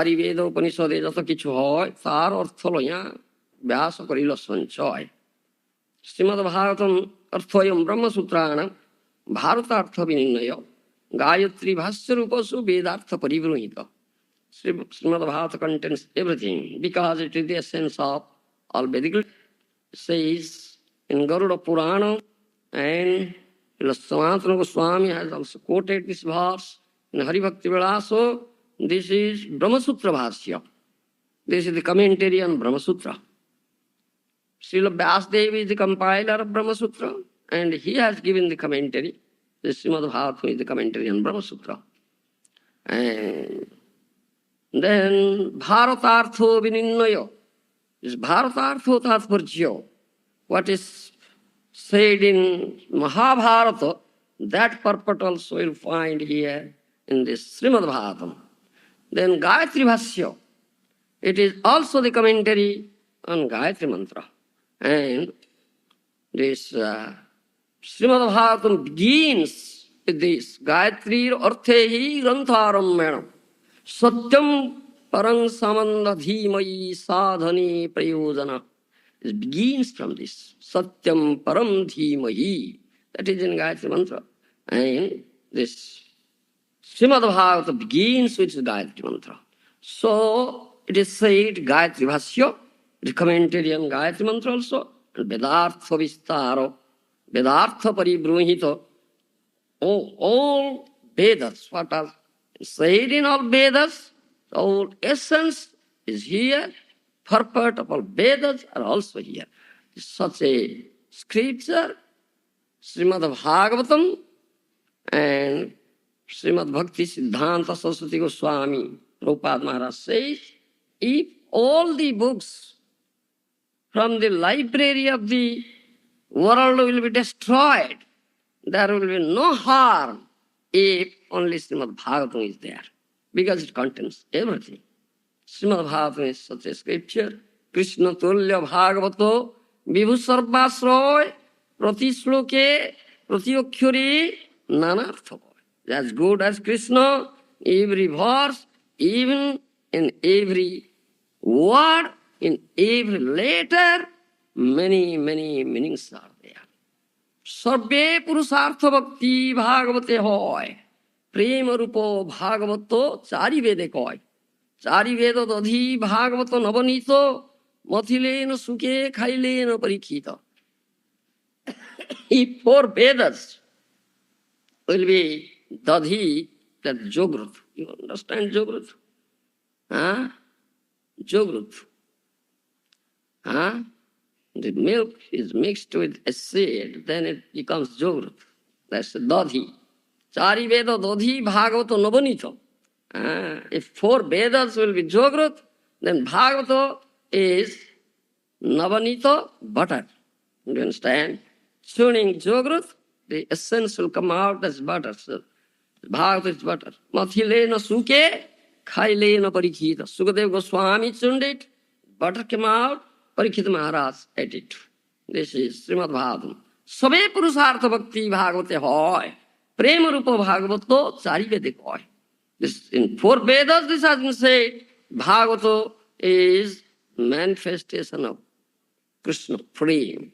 চারি বেদ উপনিষদে যত কিছু হয় তার অর্থ লইয়া ব্যাস করিল সঞ্চয়। শ্রীমদ ভাগবতম অর্থয়ম ব্রহ্মসূত্রাণ ভারতার্থ বিনির্ণয় গায়ত্রী ভাষ্য রূপসু বেদার্থ পরিবৃহিত। Srimad Bhagavata contains everything because it is the essence of all Vedic. Says in Garuda Purana, and Sanatana Goswami has also quoted this verse in Hari Bhakti Vilasa. This is Brahma Sutra Bhashya. This is the commentary on Brahma Sutra. Srila Vyasadeva is the compiler of Brahma Sutra, and he has given the commentary. The Srimad Bhagavatam is the commentary on Brahma Sutra. And then Bharatartho Vininoyo is Bharatartho Tatparjyo. What is said in Mahabharata, that purport also will find here in this Srimad Bhagavatam. Then Gayatri Bhashya, it is also the commentary on Gayatri Mantra. And this Srimad Bhagavatam begins with this Gayatri Arthehi Grantharamyanam Satyam Parang Samandha Dhimayi Sadhani Prayojana. It begins from this Satyam Param Dhimayi. That is in Gayatri Mantra. And this Srimad Bhagavata begins with Gayatri Mantra. So it is said Gayatri Bhashya, the commentary on Gayatri Mantra also, and Vedartha Vistaro, Vedartha Paribruhito. Oh, all Vedas, what are said in all Vedas, the whole essence is here. Purport of all Vedas are also here. Such a scripture, Srimad Bhagavatam and Srimad Bhakti Siddhanta Saraswati Goswami Prabhupada Maharaj says, if all the books from the library of the world will be destroyed, there will be no harm if only Srimad Bhagavatam is there, because it contains everything. Srimad Bhagavatam is such a scripture. Krishna Tulya Bhagavato Vibhu Sarvasroy Prati Shloke Prati Akhyore Nanartha. As good as Krishna, every verse, even in every word, in every letter, many meanings are there. Sarve Purusartha Bhakti Bhagavate hoy Prema Rupo Bhagavato Chari Vede koy Chari Veda Dodhi Bhagavato Navanito Mathilena Suke Khailena Parikhita. If 4 Vedas will be Dadhi, that Jogrut. You understand Jogrut? Huh? Jogrut. Huh? The milk is mixed with acid, then it becomes Jogrut. That's Dadhi. Chari Veda Dadhi Bhagavato Navanito. If 4 Vedas will be Jogrut, then Bhagavato is Navanito butter. You understand? Tuning Jogrut, the essence will come out as butter. So Bhagavata is butter. Mathilena Suke, Khailena Parikhita. Sukadeva Goswami tuned it, butter came out, Parikhita Maharaj ate it. This is Srimad Bhagavatam. Sabe Purusartha Bhakti Bhagavate hoy Prema Rupa Bhagavato Chari Vede koy. This in 4 Vedas this has been said. Bhagavato is manifestation of Krishna prema.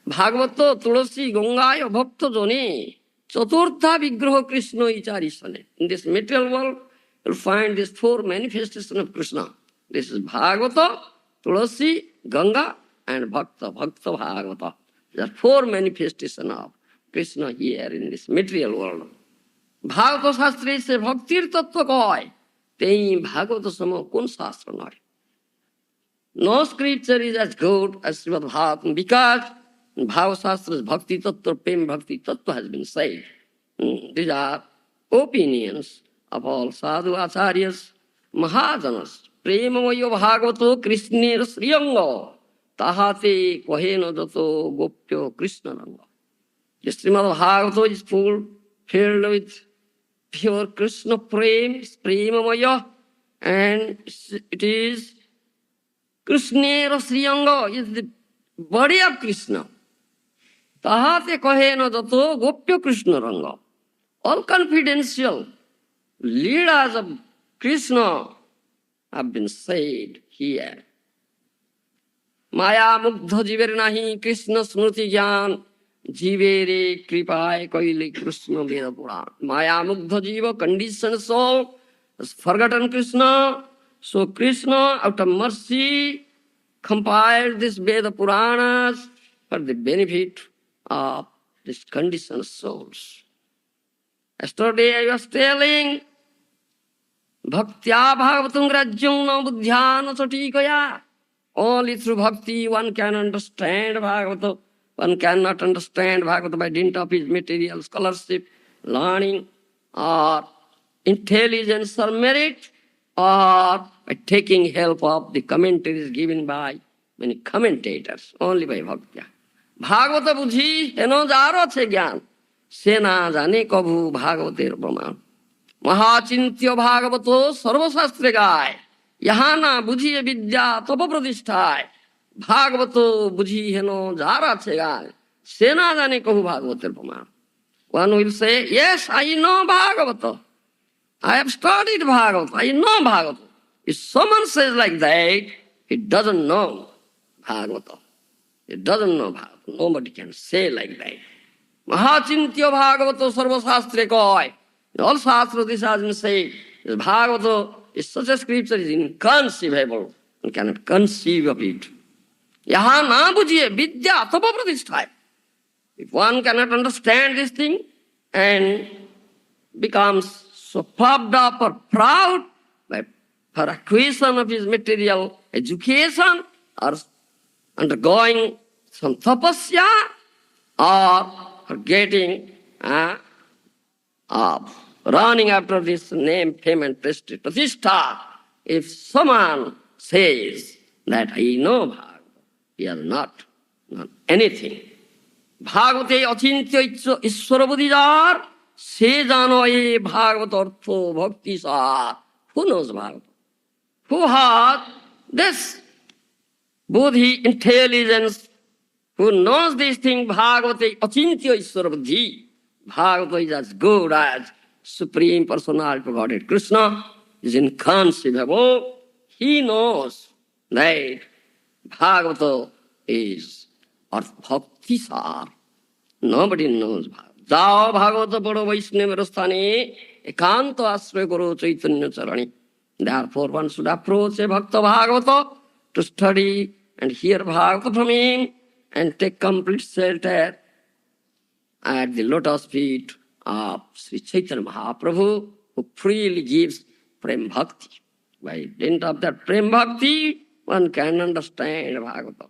Bhagavato Tulasi Gangaya Bhakta Jone Chaturtha Vigraha Krishna Ichari Sane. In this material world, you'll find these 4 manifestations of Krishna. This is Bhagavata, Tulasi, Ganga, and Bhakta. Bhakta Bhagavata. There are 4 manifestations of Krishna here in this material world. Bhagavata Shastra se Bhaktir Tattva koy, tei Bhagavata samo kun Shastra noy. No scripture is as good as Srimad Bhagavatam because in Bhagavata Shastra's Bhakti Tattva, Prem Bhakti Tattva has been said. These are opinions of all sadhu acharyas, mahajanas. Premamayo Bhagavato Krishnir Sriyanga tahate kohena dato gopyo Krishna ranga. The Srimad Bhagavato is filled with pure Krishna Prem, Premamaya, and it is Krishnera Sriyanga, is the body of Krishna. Tahate kahena dato gopya Krishna ranga. All confidential leaders of Krishna have been said here. Maya mugdha jiver nahi Krishna smriti jnana jivere kripaye koile Krishna Veda Puran. Maya mugdha jiva, conditioned soul, has forgotten Krishna. So Krishna, out of mercy, compiled this Veda Puranas for the benefit of these conditioned souls. Yesterday I was telling, Bhaktya Bhagavatam Grajyam na buddhyana satikaya. Only through bhakti one can understand Bhagavata. One cannot understand Bhagavata by dint of his material scholarship, learning, or intelligence or merit, or by taking help of the commentaries given by many commentators, only by bhakti. Bhagavata budhi heno jaro che gyan, se na jane kabhu Bhagavater praman. महाचिंत्य भागवतो सर्वशास्त्र गाय यहाँ ना बुझिए विद्या तप प्रतिष्ठाय भागवतो बुझी हेनो Zara छे गाय सेना जाने कहू भागवतेर प्रमाण. One will say, yes, I know Bhagavata. I have studied Bhagavata. I know Bhagavata. If someone says like that, he doesn't know Bhagavata. He doesn't know Bhagavata. Nobody can say like that. Mahachintya Bhagavato sarvasastre koi. All Shastra, this has been said. Bhagavata is such a scripture, is inconceivable. You cannot conceive of it. Yaha na bujiye vidya tapa pratisthaya. If one cannot understand this thing and becomes so puffed up or proud by for acquisition of his material education or undergoing some tapasya or for getting running after this name, fame and prestige, pratishtha, if someone says that I know Bhagavad, he has not anything. Bhagavate achintya ishvara buddhijar, se jano e Bhagavat artho bhakti sar. Who knows Bhagavad? Who has this buddhi, intelligence, who knows this thing, Bhagavate achintya ishvara buddhi. Bhagavata is as good as Supreme Personality of Godhead. Krishna is inconceivable. He knows that Bhagavata is Bhakti Sar. Nobody knows Bhagavata. Jao Bhagavata Pado Vaishnava Rasthane Ekanto Asray Guru Chaitanya Charani. Therefore one should approach a Bhakta Bhagavata to study and hear Bhagavata from him and take complete shelter at the lotus feet of Sri Chaitanya Mahaprabhu, who freely gives Prem Bhakti. By dint of that Prem Bhakti, one can understand Bhagavata.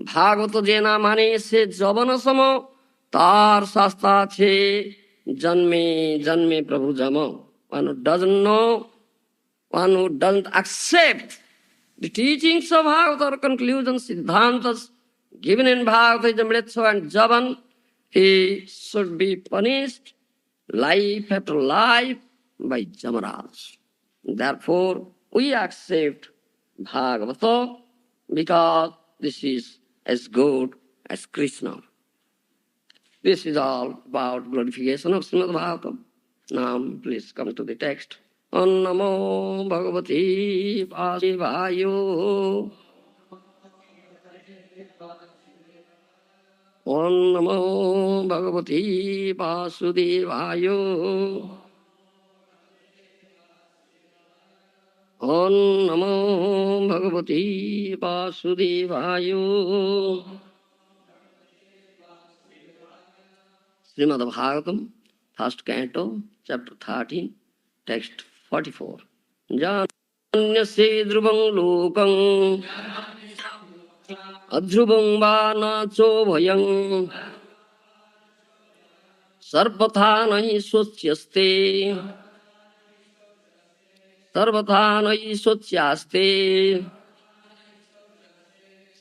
Bhagavata jena mane se javana samo, tar sasta che janme janme Prabhu jamo. One who doesn't know, one who doesn't accept the teachings of Bhagavata or conclusions, siddhantas given in Bhagavata, Amritsa and Javan, he should be punished life after life by Jamaraj. Therefore, we accept Bhagavata because this is as good as Krishna. This is all about glorification of Srimad Bhagavatam. Now, please come to the text. Om Namo Bhagavate Vasudevaya. Om Namo Bhagavate Vasudevaya. Om Namo Bhagavate Vasudevaya. Srimad Bhagavatam, first canto, chapter 13, text 44. Janyasya dhrubam lokam adhrubam va na chobhayam sarvatha nahi swachyaste sarvatha nahi swachyaste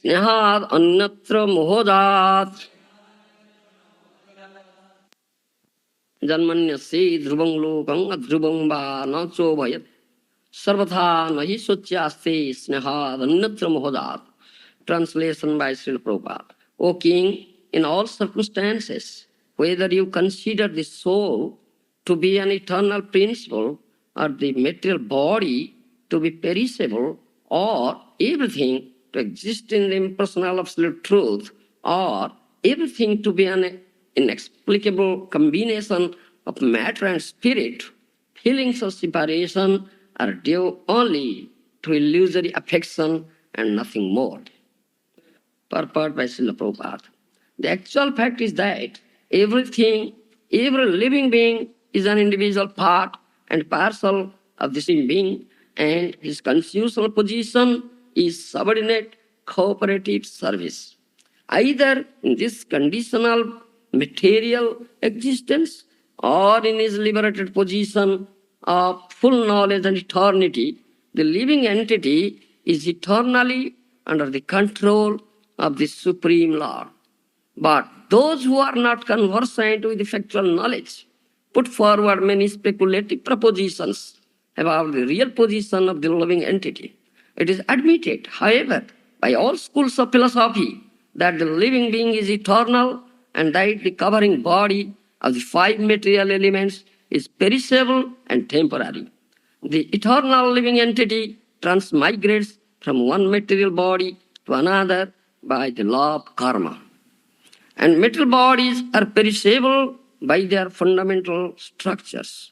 snehad anyatra mohodat janmanyasya dhrubam lokam adhrubam va na chobhayat sarvatha nahi swachyaste snehad anyatra mohodat. Translation by Srila Prabhupada. O King, in all circumstances, whether you consider the soul to be an eternal principle or the material body to be perishable, or everything to exist in the impersonal absolute truth, or everything to be an inexplicable combination of matter and spirit, feelings of separation are due only to illusory affection and nothing more. Purport by Srila Prabhupada. The actual fact is that everything, every living being is an individual part and parcel of this living being, and his constitutional position is subordinate cooperative service. Either in this conditional material existence or in his liberated position of full knowledge and eternity, the living entity is eternally under the control of the Supreme Lord. But those who are not conversant with effectual knowledge put forward many speculative propositions about the real position of the living entity. It is admitted, however, by all schools of philosophy that the living being is eternal and that the covering body of the five material elements is perishable and temporary. The eternal living entity transmigrates from one material body to another by the law of karma. And material bodies are perishable by their fundamental structures.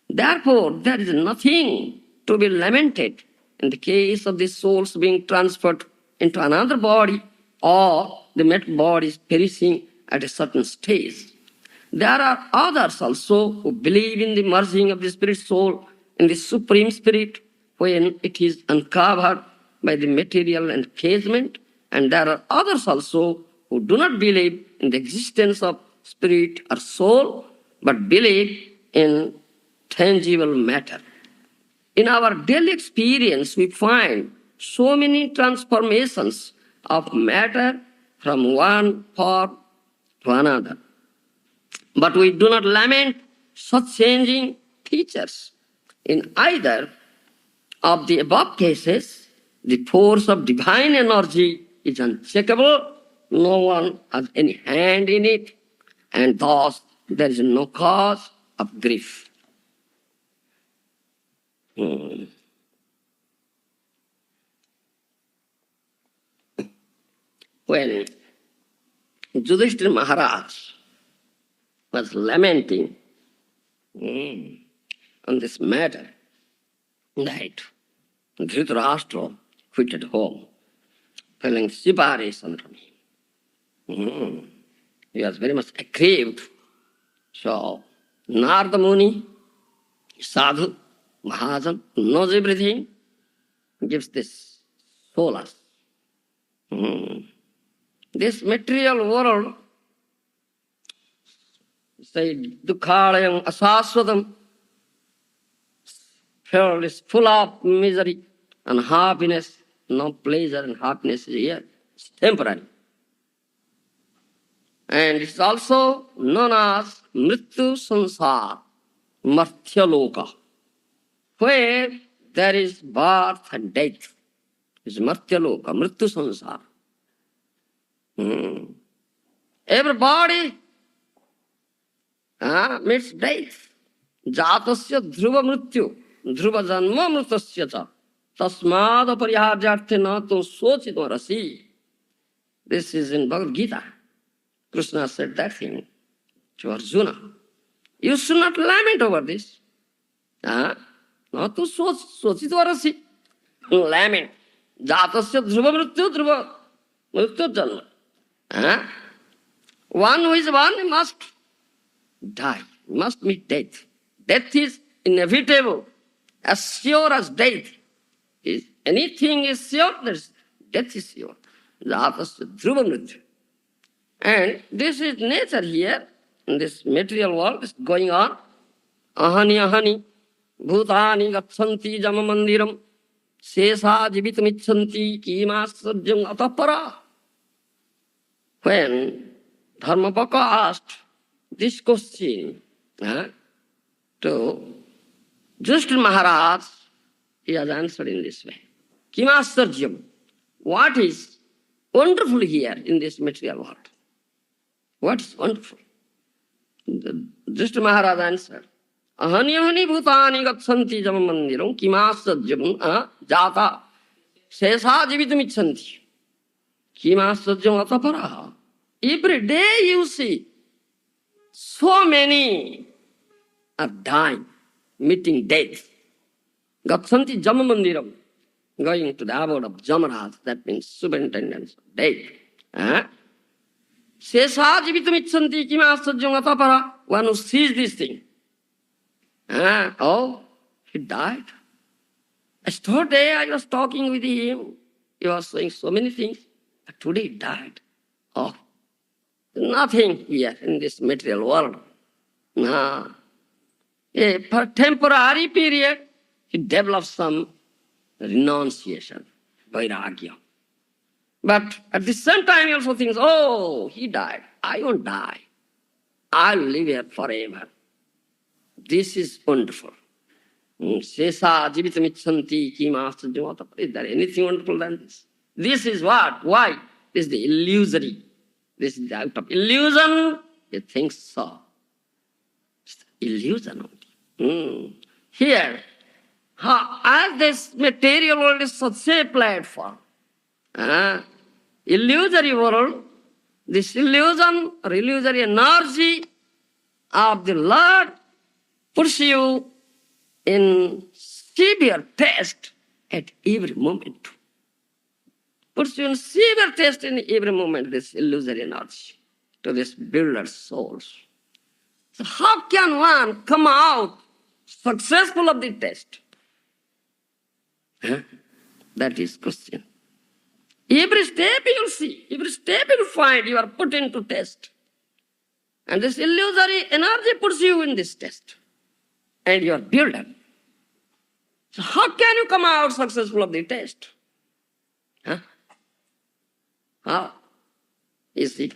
Therefore, there is nothing to be lamented in the case of the souls being transferred into another body or the material bodies perishing at a certain stage. There are others also who believe in the merging of the spirit soul in the Supreme Spirit when it is uncovered by the material encasement, and there are others also who do not believe in the existence of spirit or soul, but believe in tangible matter. In our daily experience, we find so many transformations of matter from one form to another. But we do not lament such changing features. In either of the above cases, the force of divine energy is uncheckable. No one has any hand in it, and thus there is no cause of grief. When Yudhishthira Maharaj was lamenting on this matter, that Dhritarashtra quitted home, feeling separation from him. He was very much aggrieved. So Narada Muni, sadhu, Mahajan, knows everything, gives this solace. This material world, say, dukhalayam asaswadam, filled is full of misery and happiness. No pleasure and happiness is here. It's temporary. And it's also known as Mrityu Sansar, Marthya Loka, where there is birth and death. It's Marthya Loka, Mrityu Sansar. Everybody meets death. Jatasya dhruva mrityu, dhruva janma mritasya cha, tasmad apariharjarte na to sochito rasi. This is in Bhagavad Gita. Krishna said that thing to Arjuna. You should not lament over this. Not to sochito rasi. Lament. Jatasya dhruva mrityu janma. One who is born, he must die, must meet death. Death is inevitable, as sure as death. If anything is sure, death is sure. And this is nature here, in this material world, is going on. Ahani, bhutani gachanti jama mandiram, sesa jivitamichanti kimasajam atapara. When Dharmapaka asked this question to Yudhishthira Maharaj, he has answered in this way. Kimasarjam, what is wonderful here in this material world? What is wonderful? Yudhishthira Maharaj answered, ahani bhutani gachanti jama mandiram kimasajjam jata sesa jivitam ichanti kimasajjam atapara. Every day you see so many are dying, meeting death. Gachanti jama mandiram, going to the abode of Jamaraj, that means superintendence of death. Sesa jivitam ichanti kimasajjam atapara. One who sees this thing. Oh, he died. Yesterday I was talking with him. He was saying so many things. But today he died. Oh, nothing here in this material world. No. For temporary period, he develops some renunciation, vairagya. But at the same time he also thinks, oh, he died. I won't die. I'll live here forever. This is wonderful. Sesa jivitam ichanti kimasajjam. Is there anything wonderful than this? This is what? Why? This is the illusory. This is out of illusion. You think so. It's illusion only. Here, as this material world is such a platform, illusory world, this illusion or illusory energy of the Lord puts you in severe test at every moment. Puts you in severe test in every moment, this illusory energy, to this builder's souls. So how can one come out successful of the test? That is question. Every step you'll see, every step you'll find you are put into test. And this illusory energy puts you in this test. And you are builder. So how can you come out successful of the test? How? You see?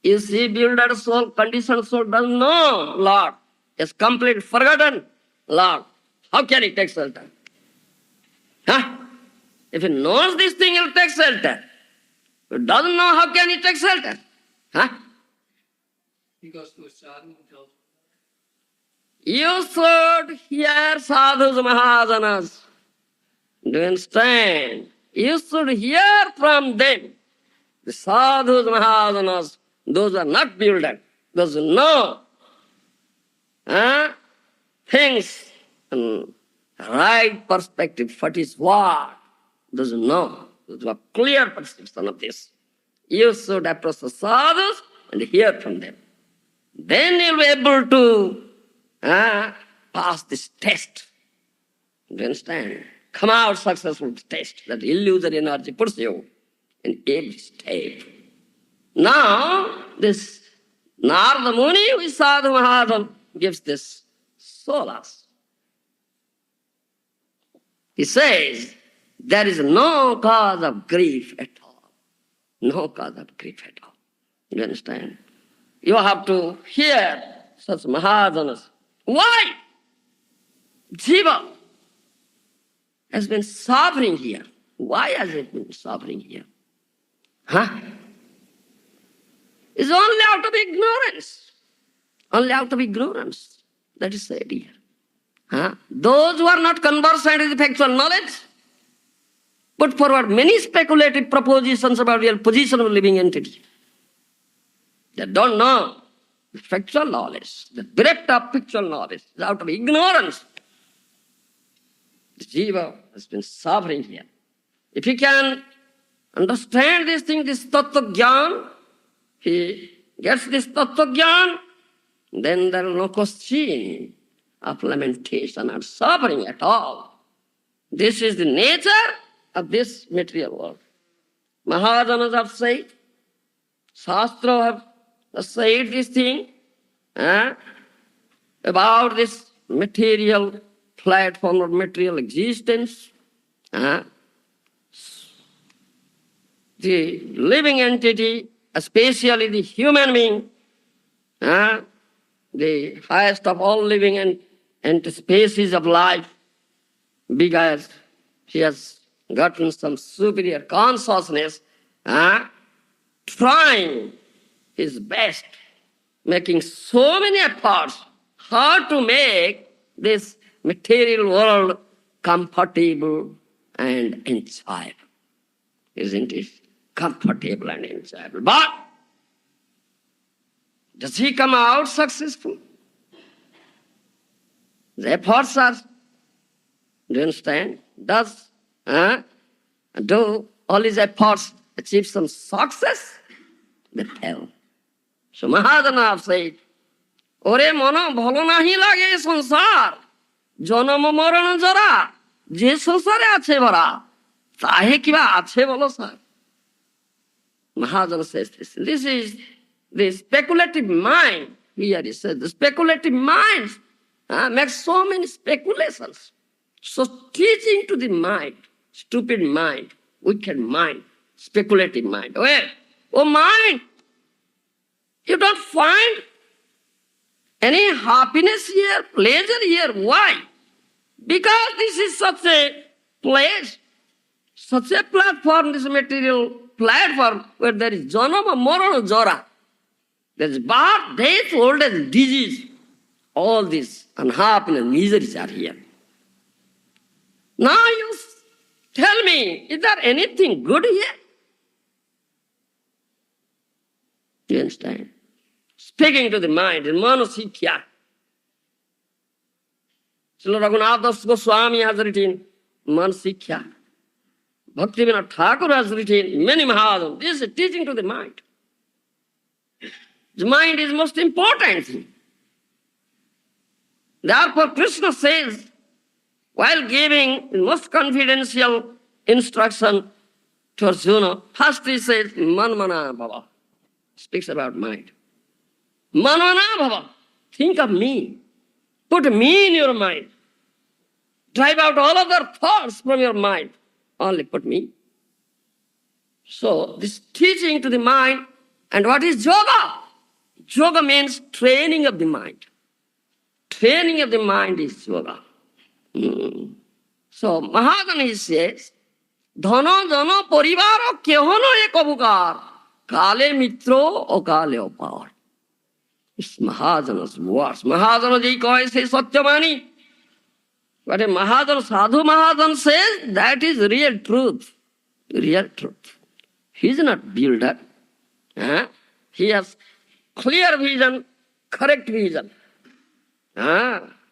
You see, builder soul, conditioned soul doesn't know Lord. It's completely forgotten Lord. How can he take shelter? If he knows this thing, he'll take shelter. If he doesn't know, how can he take shelter? He goes to a sadhu and tells him. You should hear sadhus mahajanas. Do you understand? You should hear from them. The sadhus mahajanas, those are not builders. Those who know things in right perspective. What is what? Those who know. Those who have clear perception of this. You should approach the sadhus and hear from them. Then you'll be able to pass this test. Do you understand? Come out successful with the test. That illusory energy puts you in every step. Now, this Narada Muni, who is Sadhu Mahajan, gives this solace. He says, there is no cause of grief at all. No cause of grief at all. You understand? You have to hear such Mahajanas. Why? Jiva has been suffering here. Why has it been suffering here? It's only out of ignorance. Only out of ignorance. That is said here. Those who are not conversant with factual knowledge put forward many speculative propositions about real position of living entity. They don't know the factual knowledge, the breadth of factual knowledge is out of ignorance. The jiva has been suffering here. If he can understand this thing, this tattva jnana, he gets this tattva jnana, then there is no question of lamentation or suffering at all. This is the nature of this material world. Mahajanas have said, Shastra have said this thing about this material platform of material existence. The living entity, especially the human being, the highest of all living and species of life, because he has gotten some superior consciousness, trying his best, making so many efforts how to make this material world comfortable and enjoyable. Isn't it? Comfortable and enjoyable. But does he come out successful? The efforts are, do you understand? Do all his efforts achieve some success? They fail. So Mahadana said, ওরে মন ভালো নাহি লাগে সংসার জনম মরণ জরা যে সংসারে আছে ভরা তাহে কিবা আছে বলো sir Mahajana says this is the speculative mind. Here he says the speculative mind makes so many speculations. So teaching to the mind, stupid mind, wicked mind, speculative mind. Oh mind, you don't find any happiness here, pleasure here. Why? Because this is such a place, such a platform, this material platform where there is janama, marana, jara. There is birth, death, old age, disease. All this unhappiness, miseries are here. Now you tell me, is there anything good here? Do you understand? Speaking to the mind, in Manosikya. Srila Raghunath Das Goswami has written Manosikya. Bhaktivinoda Thakur has written many Mahadans. This is teaching to the mind. The mind is most important thing. Therefore Krishna says, while giving the most confidential instruction to Arjuna, first he says, Manmana Bhava. Speaks about mind. Manmana Bhava. Think of me. Put me in your mind. Drive out all other thoughts from your mind. Only put me. So this teaching to the mind, and what is yoga? Yoga means training of the mind. Training of the mind is yoga. So Mahadana says, Dhana jana parivara kehono ek abukar, kale mitro okale opar. It's Mahadana's words. Mahadana ji kohe say Satyamani. But a Mahadana, Sadhu Mahadana says, that is real truth. Real truth. He is not builder. He has clear vision, correct vision.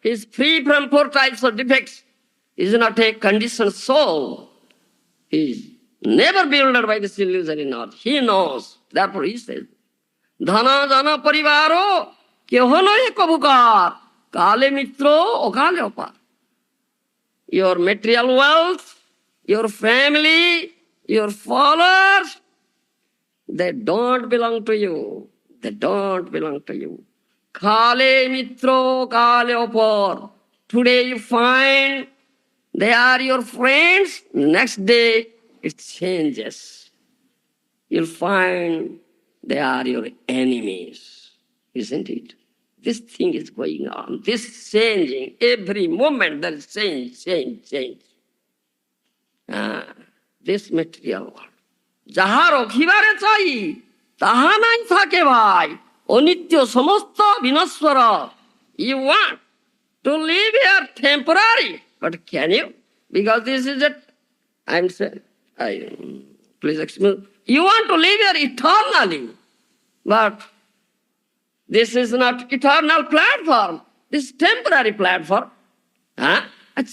He is free from 4 types of defects. He is not a conditioned soul. He is never builded by this illusory knowledge. He knows. Therefore he says, Dhana jana parivaro kehono ek abukar, kale mitro okale opar. Your material wealth, your family, your followers, they don't belong to you. They don't belong to you. Kale mitro kale opar. Today you find they are your friends, next day it changes. You'll find they are your enemies, isn't it? This thing is going on. This is changing. Every moment there is change. This material world. যাহা রখিবারে চাই তাহা নাই থাকে ভাই অনিত্য সমস্ত বিনশ্বর. You want to live here temporary, but can you? Because this is it. I'm saying, please excuse me. You want to live here eternally, but this is not eternal platform. This is temporary platform.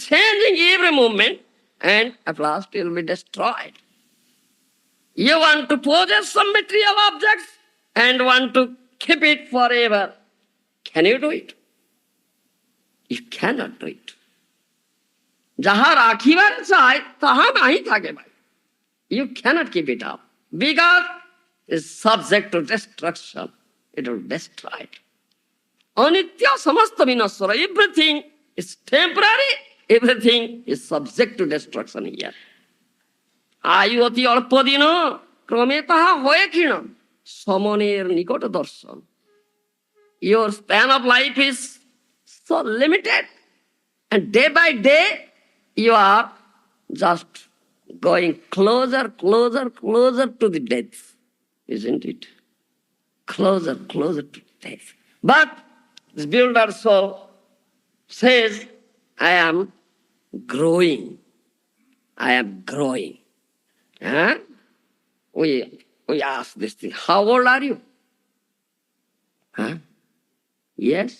Changing every moment, and at last it will be destroyed. You want to possess some material objects and want to keep it forever. Can you do it? You cannot do it. যাহা রাখিবার চায় তাহা নাহি থাকে ভাই. You cannot keep it up because it's subject to destruction. It will destroy it. Anitya samasta vinaswara. Everything is temporary. Everything is subject to destruction here. আয়ু অতি অল্প দিন ক্রমে তাহা হয়ে ক্ষীণ সমনের নিকট দর্শন. Your span of life is so limited, and day by day you are just going closer to the death, isn't it? closer to death. But this builder soul says, I am growing. I am growing. Huh? We ask this thing, how old are you? Huh? Yes.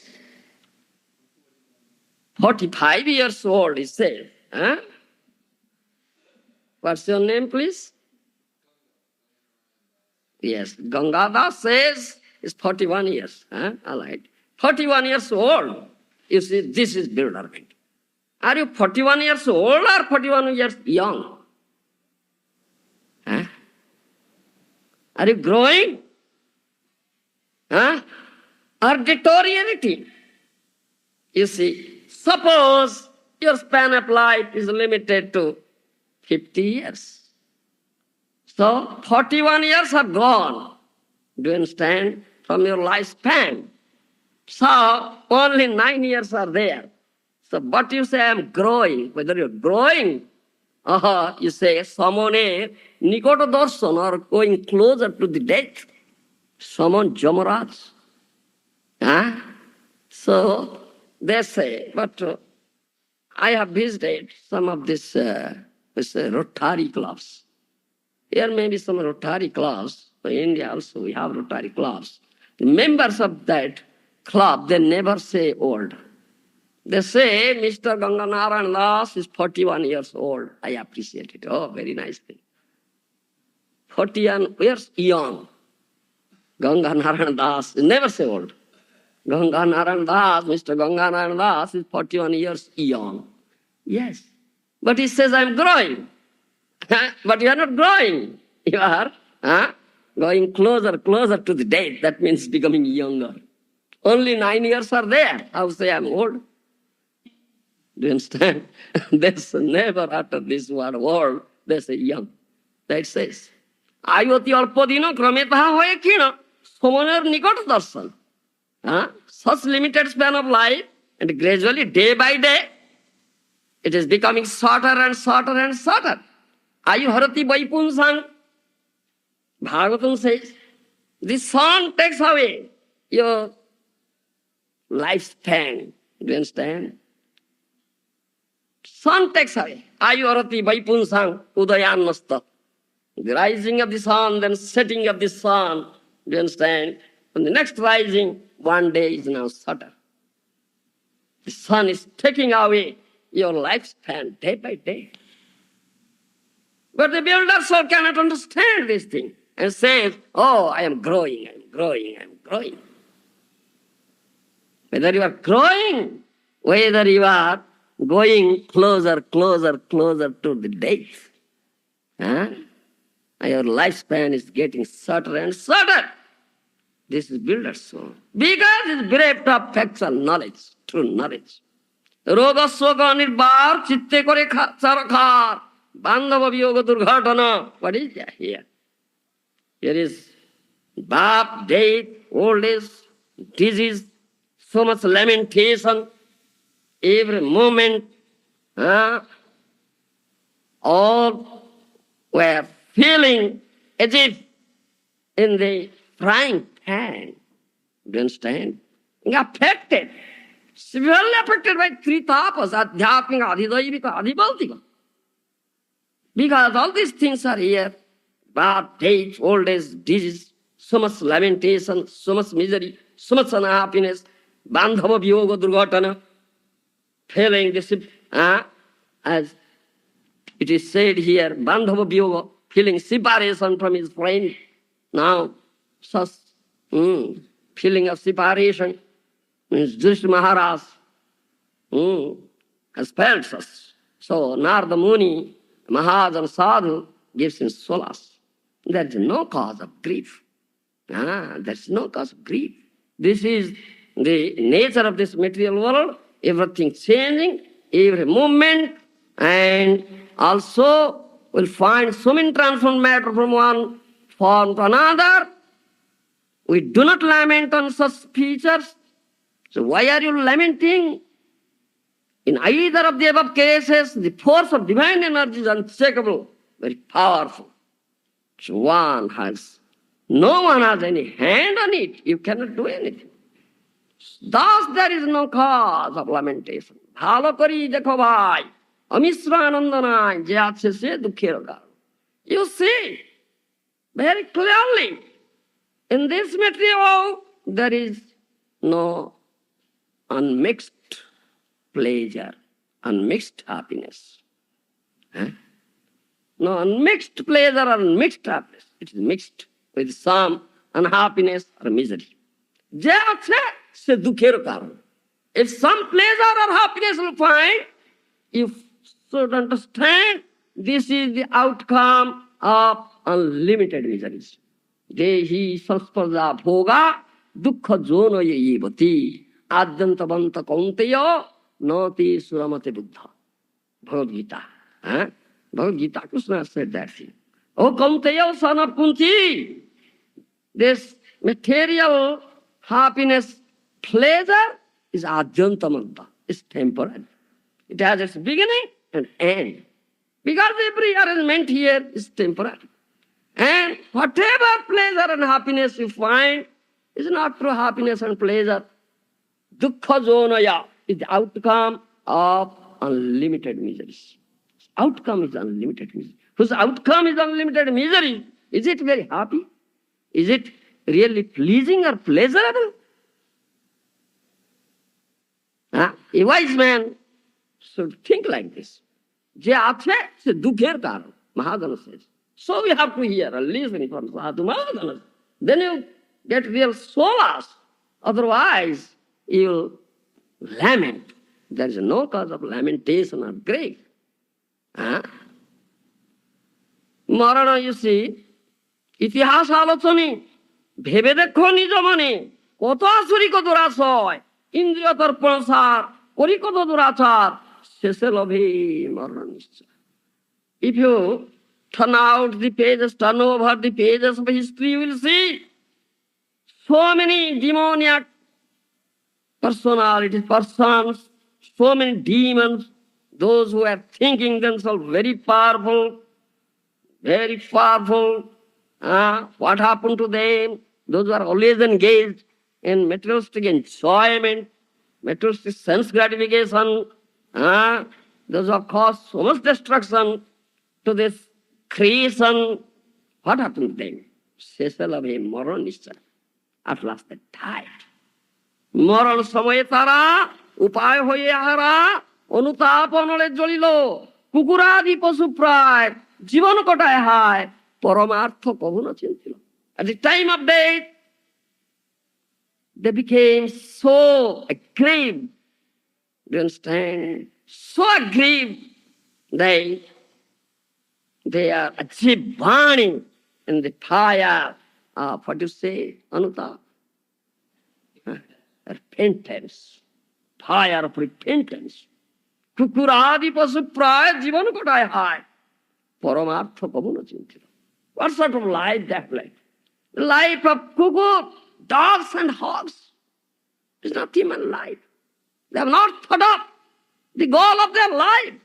45 years old, he said. Huh? What's your name, please? Yes, Gangadhar says it's 41 years. Huh? All right. 41 years old. You see, this is bewilderment. Are you 41 years old or 41 years young? Huh? Are you growing? Huh? Or deteriorating? You see, suppose your span of life is limited to 50 years. So 41 years are gone. Do you understand? From your lifespan. So only 9 years are there. So but you say I'm growing, whether you're growing or you say someone Nikoto Darshan or going closer to the death, someone Jamaraj. Huh? So they say, but I have visited some of this Rotary clubs. Here may be some Rotary clubs. In India also we have Rotary clubs. The members of that club, they never say old. They say Mr. Ganganarayan Das is 41 years old. I appreciate it. Oh, very nice thing. 41 years young. Ganganarayan Das, never say old. Ganganarayan Das, Mr. Ganganarayan Das is 41 years young. Yes. But he says, I'm growing. But you are not growing. You are going closer to the death. That means becoming younger. Only 9 years are there. How say I'm old? Do you understand? There's never after this word old, there's a young. That says, Ayoti alpodino krametaha hoye kina, somoner nikot darshan. Such limited span of life, and gradually, day by day, it is becoming shorter and shorter and shorter. Ayu harati vaipunsang. Bhagavatam says, the sun takes away your lifespan. Do you understand? Sun takes away. Ayu harati vaipunsang udayan nasta. The rising of the sun, then setting of the sun. Do you understand? And the next rising, one day is now shorter. The sun is taking away your lifespan day by day. But the builder soul cannot understand this thing and says, oh, I am growing, I am growing, I am growing. Whether you are growing, whether you are going closer to the death, your lifespan is getting shorter and shorter. This is builder's soul. Because it's bereft of factual knowledge, true knowledge. Roga soga nirbar chitte kore charakar. Bandhava viyoga durghatana. What is that here? Here is birth, death, old age, disease, so much lamentation, every moment. All were feeling as if in the frying pan. Do you understand? Affected, severely affected by three tapas, adhyapika, adhidaivika, adhibaltika. Because all these things are here, birth, death, old age, disease, so much lamentation, so much misery, so much unhappiness, bandhava viyoga durghatana, feeling this, as it is said here, bandhava viyoga, feeling separation from his friend. Now, such feeling of separation means Yudhishthira Maharaj has felt such. So Narada Muni, Mahajan Sadhu, gives him solace. There is no cause of grief. There is no cause of grief. This is the nature of this material world, everything changing, every movement, and also will find so many transformed matter from one form to another. We do not lament on such features. So why are you lamenting? In either of the above cases, the force of divine energy is unshakable, very powerful. So one has No one has any hand on it. You cannot do anything. Thus there is no cause of lamentation. ভালো করি দেখো ভাই, অমিশ্র আনন্দ নাই, যে আছে সে দুঃখের কারণ। You see very clearly in this material there is no unmixed pleasure, unmixed happiness. No unmixed pleasure or unmixed happiness. It is mixed with some unhappiness or misery. যে আছে সে দুঃখের কারণ। If some pleasure or happiness will find, you should understand this is the outcome of unlimited miseries. Dehi sansparja bhoga dukkha jono yevati adyantavanta kaunteya nati suramate buddha. Bhagavad Gita. Bhagavad Gita, Krishna said that thing. Oh Kaunteya, son of Kunti, this material happiness, pleasure is adyantamanta, is temporary. It has its beginning and end. Because every arrangement here is temporary. And whatever pleasure and happiness you find is not true happiness and pleasure. Dukkha jonaya is the outcome of unlimited miseries. Outcome is unlimited misery. Whose outcome is unlimited misery, is it very happy? Is it really pleasing or pleasurable? A wise man should think like this. Je ache se dukher karan, Mahadana says. So we have to hear and listen from Sadhu Mahadana. Then you get real solace. Otherwise, you'll lament. There is no cause of lamentation or grief. মরণ, you see, ইতিহাস আলোচনী ভেবে দেখো নিজ মনে, কত আসুরি কত রাশয়, ইন্দ্রিয় তর্পণ সার করি কত দুরাচার, শেষে লভে মরণ নিশ্চয়। If you turn out the pages, turn over the pages of history, you will see so many demoniac personalities, persons, so many demons, those who are thinking themselves very powerful. What happened to them? Those who are always engaged in materialistic enjoyment, materialistic sense gratification, those who have caused so much destruction to this creation. What happened to them? Sesalabhe moron nischa. At last they died. মরণ সময়ে তারা উপায় হয়ে হারা অনুতাপ অনলে জ্বলিল, কুকুরাদি পশু প্রায় জীবন কটায় হায়, পরমার্থ কখনো চিন্তিল। At the time of death, they became so aggrieved, do you understand? So aggrieved they are achieved burning in the fire of, what do you say, anutap? Repentance, fire of repentance. কুকুরাদি পশু প্রায় জীবন কোটায় হায়, পরমার্থ কখনো চিন্তিত। What sort of life that life? The life of cuckoo, dogs and hogs. It's not human life. They have not thought of the goal of their life.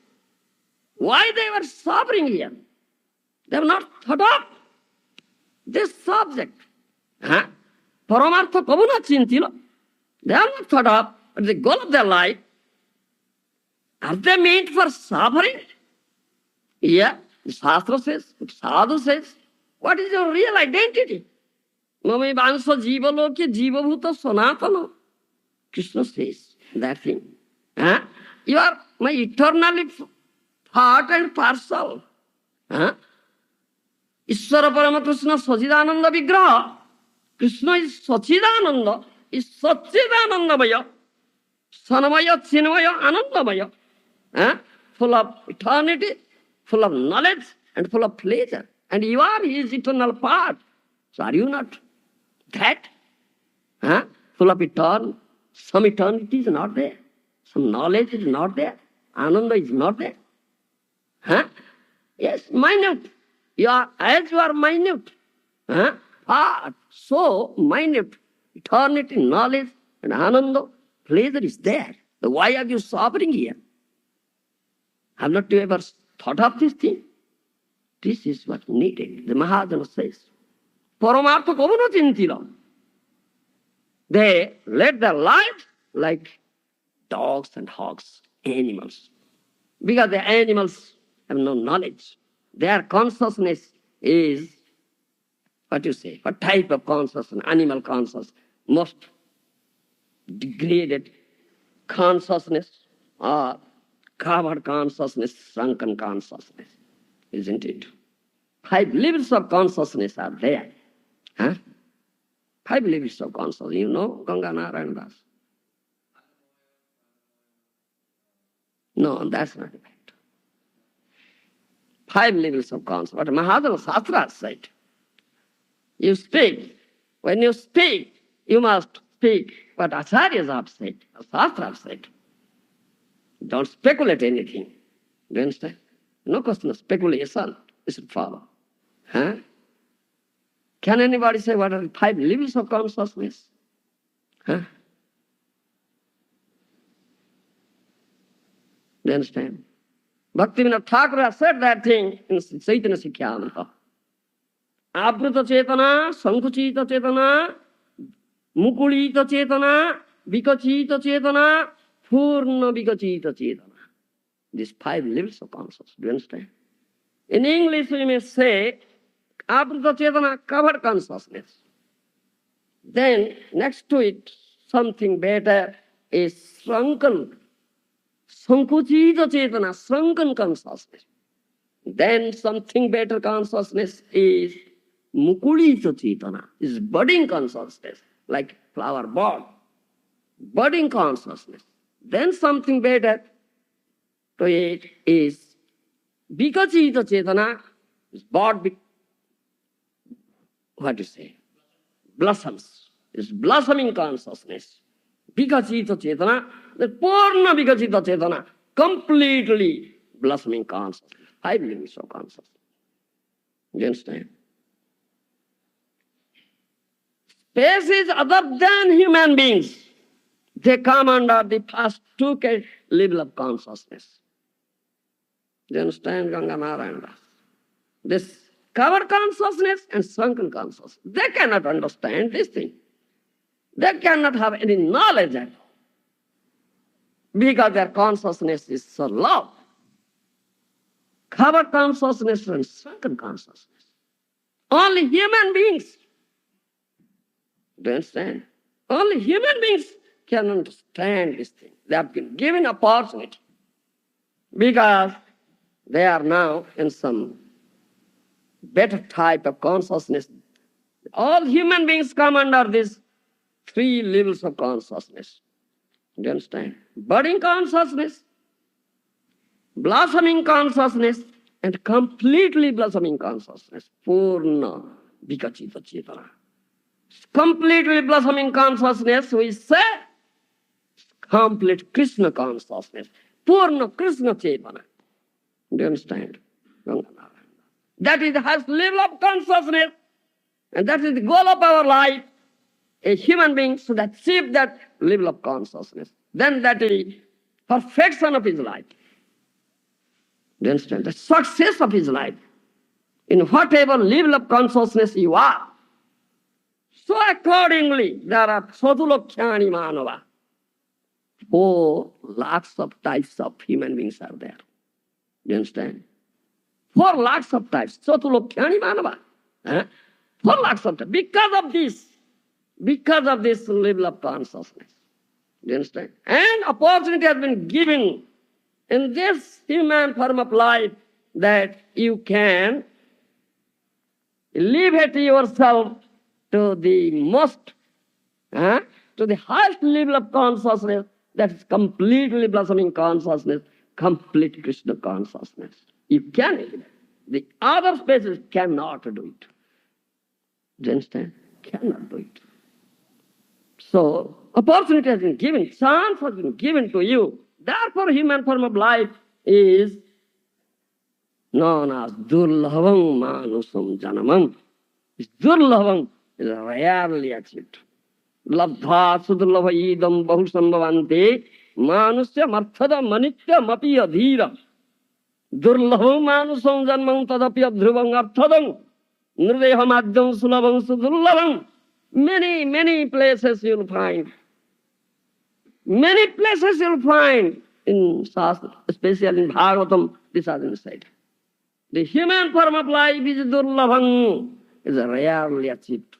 Why they were suffering here? They have not thought of this subject. পরমার্থ কখনো চিন্তিল। They have not thought of the goal of their life. Are they meant for suffering? Yeah, the Shastra says, Sadhu says, what is your real identity? Mami Bansa Jivaloki Jivabhuta Sanatana. Krishna says that thing. You are my eternally part and parcel. Ishvara Paramakrishna Sachidananda Vigraha. Krishna is Sachidananda, is Sachidanandamaya, Sanamaya, Chinmaya, Anandamaya. Full of eternity, full of knowledge, and full of pleasure. And you are his eternal part. So are you not that? Full of eternity. Some eternity is not there. Some knowledge is not there. Ananda is not there. Yes, minute. You are as you are minute. Part. So minute. Eternity, knowledge, and Ananda, pleasure is there. So why are you suffering here? Have not you ever thought of this thing? This is what needed. The Mahajana says, পরমার্থ কখনো চিন্তিল। They led their life like dogs and hogs, animals. Because the animals have no knowledge. Their consciousness is, what you say, what type of consciousness? Animal consciousness, most degraded consciousness or covered consciousness, shrunken consciousness, isn't it? 5 levels of consciousness are there. Huh? 5 levels of consciousness. You know Ganga Narayan Das? No, that's not it. 5 levels of consciousness. What Mahadana Shastra said. You speak. When you speak, you must speak what Acharyas have said, Shastra have said. Don't speculate anything. Do you understand? No question of speculation. You should follow. Huh? Can anybody say what are the 5 levels of consciousness? Huh? Do you understand? Bhaktivinoda Thakur has said that thing in Chaitanya Sikkhamrita. Abruta Chetana, Sankuchita Chetana, Mukulita Chetana, Vikachita Chetana, Purna Vikachita Chetana. These 5 levels of consciousness. Do you understand? In English we may say Abruta Chetana, covered consciousness. Then next to it, something better is shrunken, Sankuchita Chetana, shrunken consciousness. Then something better consciousness is Mukulita Chetana, is budding consciousness, like flower bud, budding consciousness. Then something better to it is Vikachita Chetana, is bud, what do you say? Blossoms, is blossoming consciousness. Vikachita Chetana, the Purna Vikachita Chetana, completely blossoming consciousness. 5 levels of consciousness. Do you understand? Species other than human beings, they come under the first 2 level of consciousness. Do you understand, Ganga Narayana? This covered consciousness and shrunken consciousness. They cannot understand this thing. They cannot have any knowledge at all. Because their consciousness is so low. Covered consciousness and shrunken consciousness. Only human beings. Do you understand? Only human beings can understand this thing. They have been given opportunity. Because they are now in some better type of consciousness. All human beings come under these 3 levels of consciousness. Do you understand? Budding consciousness, blossoming consciousness, and completely blossoming consciousness. Purna Vikachita Chetana. Completely blossoming consciousness, we say, complete Krishna consciousness. Purna Krishna Chetana. Do you understand? That is the highest level of consciousness, and that is the goal of our life. A human being should achieve that level of consciousness. Then that is perfection of his life. Do you understand? The success of his life. In whatever level of consciousness you are. So accordingly, there are Sadhulokhyani Manava. 4 lakhs of types of human beings are there. Do you understand? 4 lakhs of types. Sadhulokhyani Manava. 4 lakhs of types. Because of this level of consciousness. Do you understand? And opportunity has been given in this human form of life that you can elevate yourself to the most, to the highest level of consciousness, that is completely blossoming consciousness, complete Krishna consciousness. You can elevate. The other species cannot do it. Do you understand? Cannot do it. So, opportunity has been given, chance has been given to you. Therefore, human form of life is known as Durlabham Manusam Janamam. This Durlabham is rarely achieved. Labdha Sudurlabha Idam Bahusambhavante Manusya Marthada Manitya Mapi Adhira. Durlabham Manusam Janamam Tadapi Adhruvang Arthadam Nrdeha madhyam sulabham sudurlabham. Many places you'll find. Many places you'll find in Shastra, especially in Bhagavatam, this has been said. The human form of life is durlabham, is rarely achieved.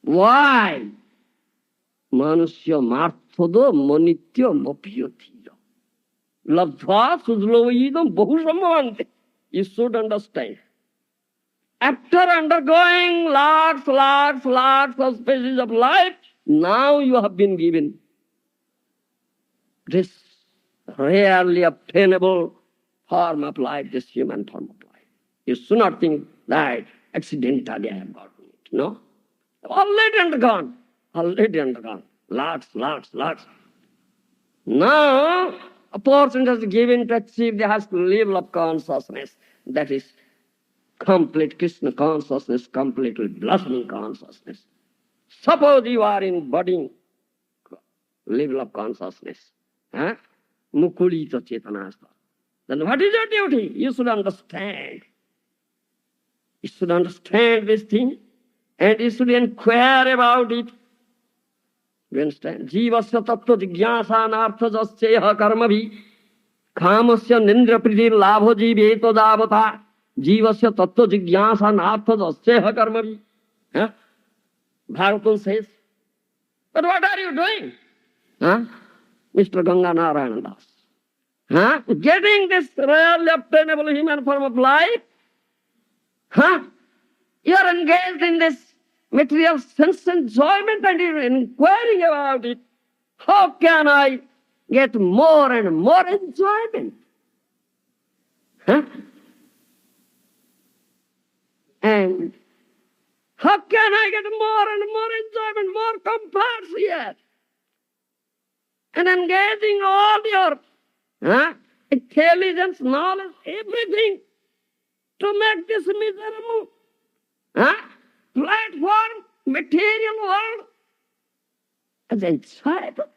Why? Manusya marthodo manitya mapiyatira. Labdhva sudlovayidam bahusambhavante. You should understand. After undergoing lots of phases of life, now you have been given this rarely obtainable form of life, this human form of life. You should not think that accidentally I have gotten it. No. Already undergone. Lots. Now, a person is given to achieve the highest level of consciousness, that is complete Krishna consciousness, completely blossoming consciousness. Suppose you are in budding level of consciousness, mukulita chetanasta. Then what is your duty? You should understand. You should understand this thing and you should inquire about it. You understand? Jivasya tattva jigyasa nartha jasyeha karmabhi kamasya nindra priti labho jiveto davata jivasya tattva jigyasa nartha jasyeha karmabhi. Bhagavatam says. But what are you doing? Mr. Ganga Narayana Das. Getting this rarely obtainable human form of life? You are engaged in this material sense enjoyment and you are inquiring about it. How can I get more and more enjoyment? And how can I get more and more enjoyment, more comforts here? And engaging all your intelligence, knowledge, everything to make this miserable platform, material world as enjoyable.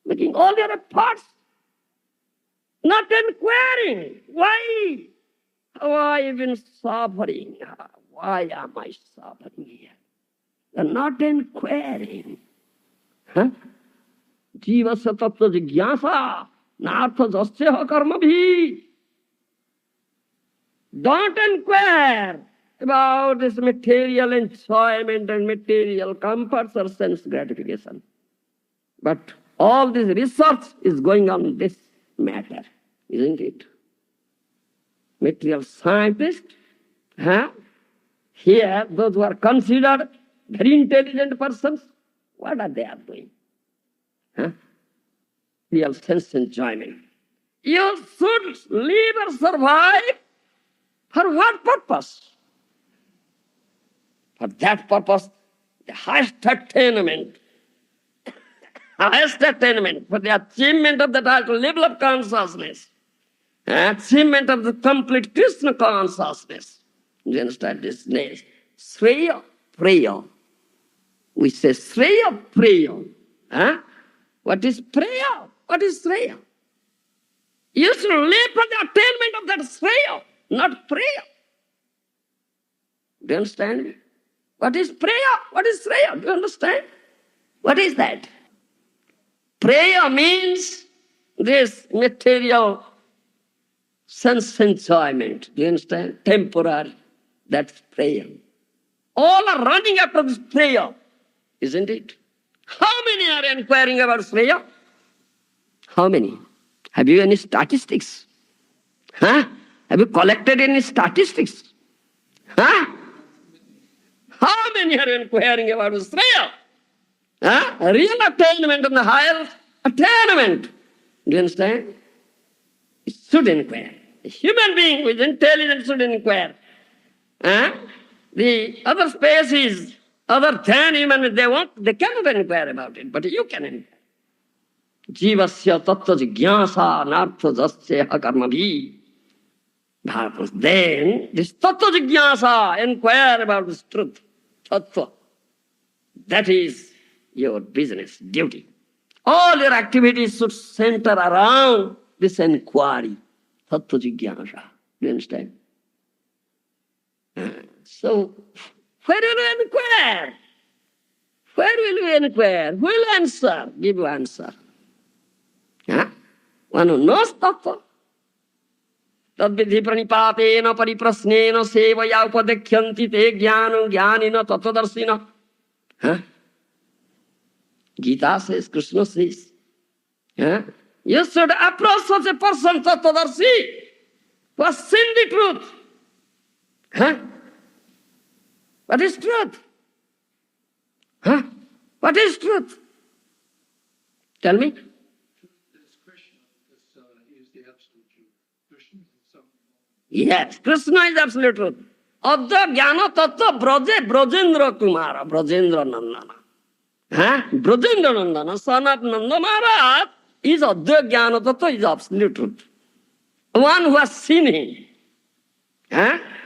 Making all your efforts, not inquiring. Why? Why have I been suffering? Why am I suffering here? You're not inquiring. Jivasya tattva jigyasa nartha jasyeha karmabhi. Don't inquire about this material enjoyment and material comforts or sense gratification. But all this research is going on this matter, isn't it? Material scientists, here, those who are considered very intelligent persons, what are they doing? Real sense enjoyment. You should live or survive. For what purpose? For that purpose, the highest attainment, for the achievement of that highest level of consciousness, achievement of the complete Krishna consciousness. You understand this? Sreya prayer. We say Sreya prayer. What is prayer? What is Sreya? You should live for the attainment of that Sreya, not prayer. Do you understand? What is prayer? What is Sreya? Do you understand? What is that? Prayer means this material sense enjoyment. Do you understand? Temporary. That's prayer. All are running after this prayer, isn't it? How many are inquiring about prayer? How many? Have you any statistics? Have you collected any statistics? How many are inquiring about prayer? Real attainment and the higher attainment. Do you understand? It should inquire. A human being with intelligence should inquire. The other species, other than human, they cannot inquire about it, but you can inquire. Jivasya tattva jigyasa nartha jasyeha karmabhi. Then this tattva jigyasa, inquire about this truth, tattva. That is your business, duty. All your activities should center around this inquiry. tattva jigyasa. You understand? So, where will you inquire? Where will you inquire? Who will answer? Give you answer. One who knows tattva. Tadvidhi pranipatena pariprasnena sevaya upadekyanti te jnanam jnanina tattvadarshina. Gita says, Krishna says, you should approach such a person, tattvadarshi, who has seen the truth. What is truth? What is truth? Tell me. This Krishna, is the absolute truth. Krishna is something. Yes, Krishna is absolute truth. Adya jnana tattva braje brajendra kumara, brajendra nandana. Brajendra nandana, son of Nanda Maharaj, is adya jnana tattva, is absolute truth. One who has seen him,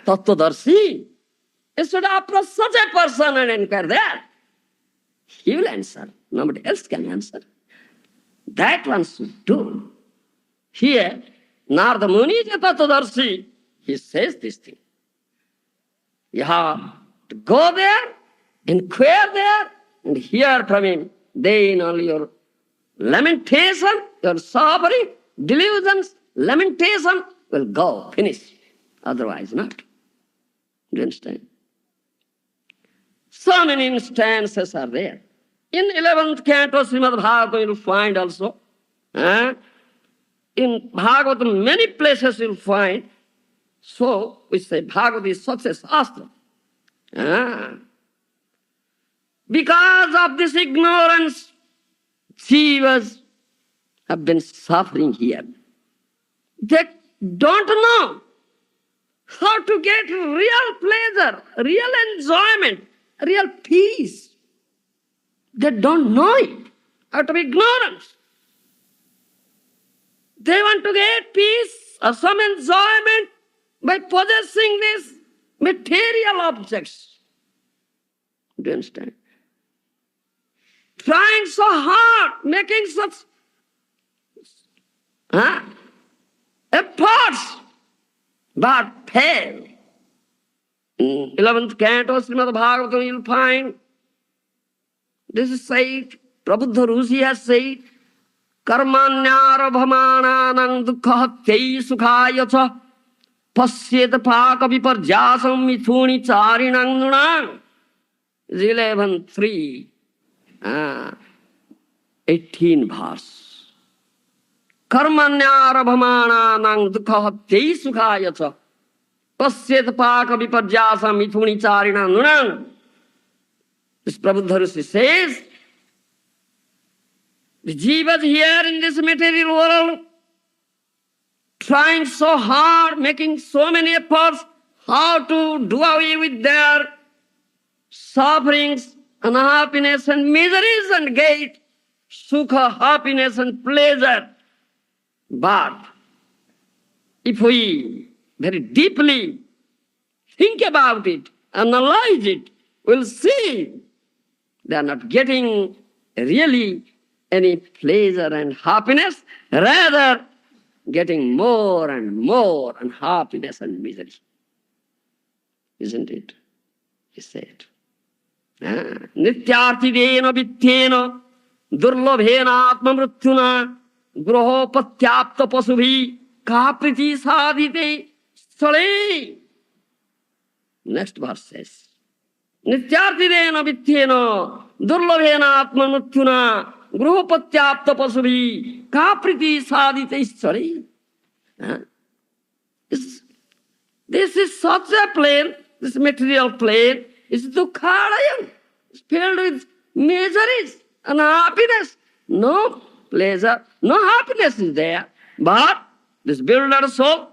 tattvadarshi, you should approach such a person and inquire that. He will answer. Nobody else can answer. That one should do. Here, Narada Muni is a tattvadarshi. He says this thing. You have to go there, inquire there, and hear from him. Then all your lamentation, your suffering, delusions, lamentation will go, finish. Otherwise not. Do you understand? So many instances are there. In 11th canto Srimad Bhagavatam you'll find also. In Bhagavatam many places you'll find. So we say Bhagavad is such a shastra. Because of this ignorance, jivas have been suffering here. They don't know how to get real pleasure, real enjoyment, real peace. They don't know it out of ignorance. They want to get peace or some enjoyment by possessing these material objects. Do you understand? Trying so hard, making such efforts, but fail. In 11th canto Srimad Bhagavatam you'll find this is said, Prabuddha Rusi has said, Karmanyarabhamananang dukhahatyai sukhaya cha pasyet paka viparjasam mithuni charinang nunang. 11.3, 18 verse. Karmanyarabhamananang dukhahatyai sukhaya cha pasyet paka viparjasam mithuni charinang nunang. This Prabhupada Rishi says, the jivas here in this material world, trying so hard, making so many efforts, how to do away with their sufferings, unhappiness and miseries and get sukha, happiness and pleasure. But if we very deeply think about it, analyze it, we'll see they are not getting really any pleasure and happiness, rather getting more and more unhappiness and misery. Isn't it? He said. Nityarthidena vityena durlabhena atmamrutyuna grohopatyapta pasubhi kapriti sadhite sale. Next verse says, Nityarthidena vityena durlabhena atmamrutyuna grohopatyapta pasubhi kapriti sadhite sale. This is such a plane, this material plane is dukkhalayam. It's filled with miseries and happiness. No pleasure, no happiness is there. But this builder soul,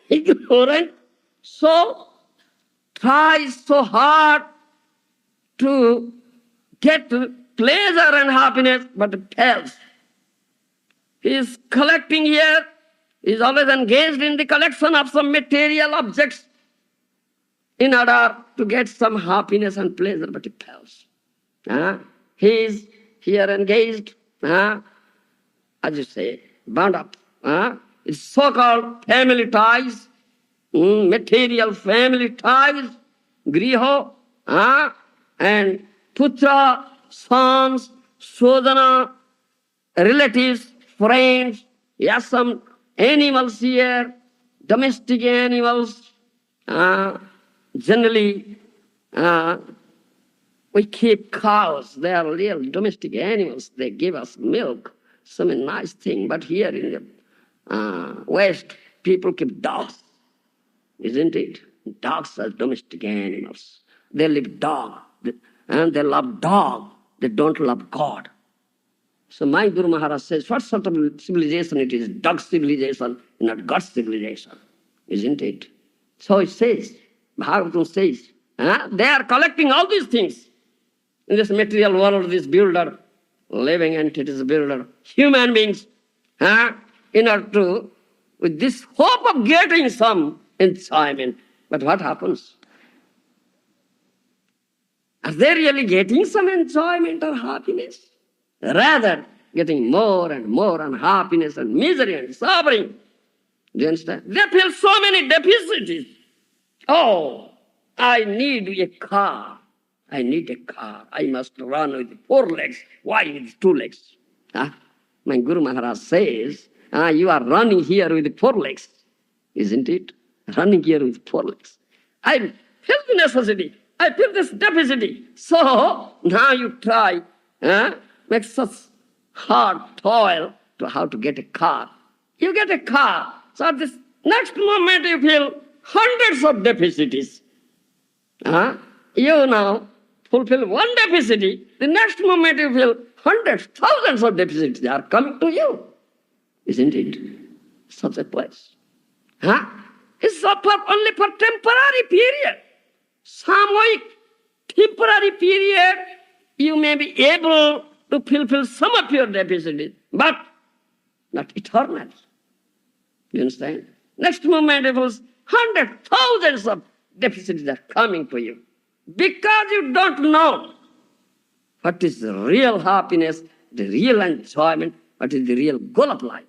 ignorant soul, tries so hard to get pleasure and happiness, but it fails. He is collecting here, he is always engaged in the collection of some material objects in order to get some happiness and pleasure, but it fails. He is here engaged, as you say, bound up It's so-called family ties, material family ties, griho, and putra, sons, sodana, relatives, friends, yes, some animals here, domestic animals, generally uh, we keep cows. They are real domestic animals. They give us milk, some nice thing. But here in the West, people keep dogs, isn't it? Dogs are domestic animals. They live dog, and they love dog. They don't love God. So my Guru Maharaj says, what sort of civilization it is? Dog civilization, not God civilization, isn't it? So it says, Bhagavatam says, they are collecting all these things in this material world, this builder, living entities builder, human beings, in order to, with this hope of getting some enjoyment. But what happens? Are they really getting some enjoyment or happiness? Rather, getting more and more unhappiness and misery and suffering. Do you understand? They feel so many deficiencies. Oh, I need a car. I need a car. I must run with 4 legs. Why with 2 legs? My Guru Maharaj says, you are running here with 4 legs, isn't it? Running here with 4 legs. I feel the necessity. I feel this deficiency. So now you try, make such hard toil to how to get a car. You get a car. So at this next moment you feel hundreds of deficiencies. You now fulfill one deficiency, the next moment you feel hundreds, thousands of deficiencies are coming to you. Isn't it? Such a place. It's only for temporary period. Samoik, temporary period, you may be able to fulfill some of your deficiencies, but not eternal. You understand? Next moment it was hundreds, thousands of deficiencies are coming to you. Because you don't know what is the real happiness, the real enjoyment, what is the real goal of life.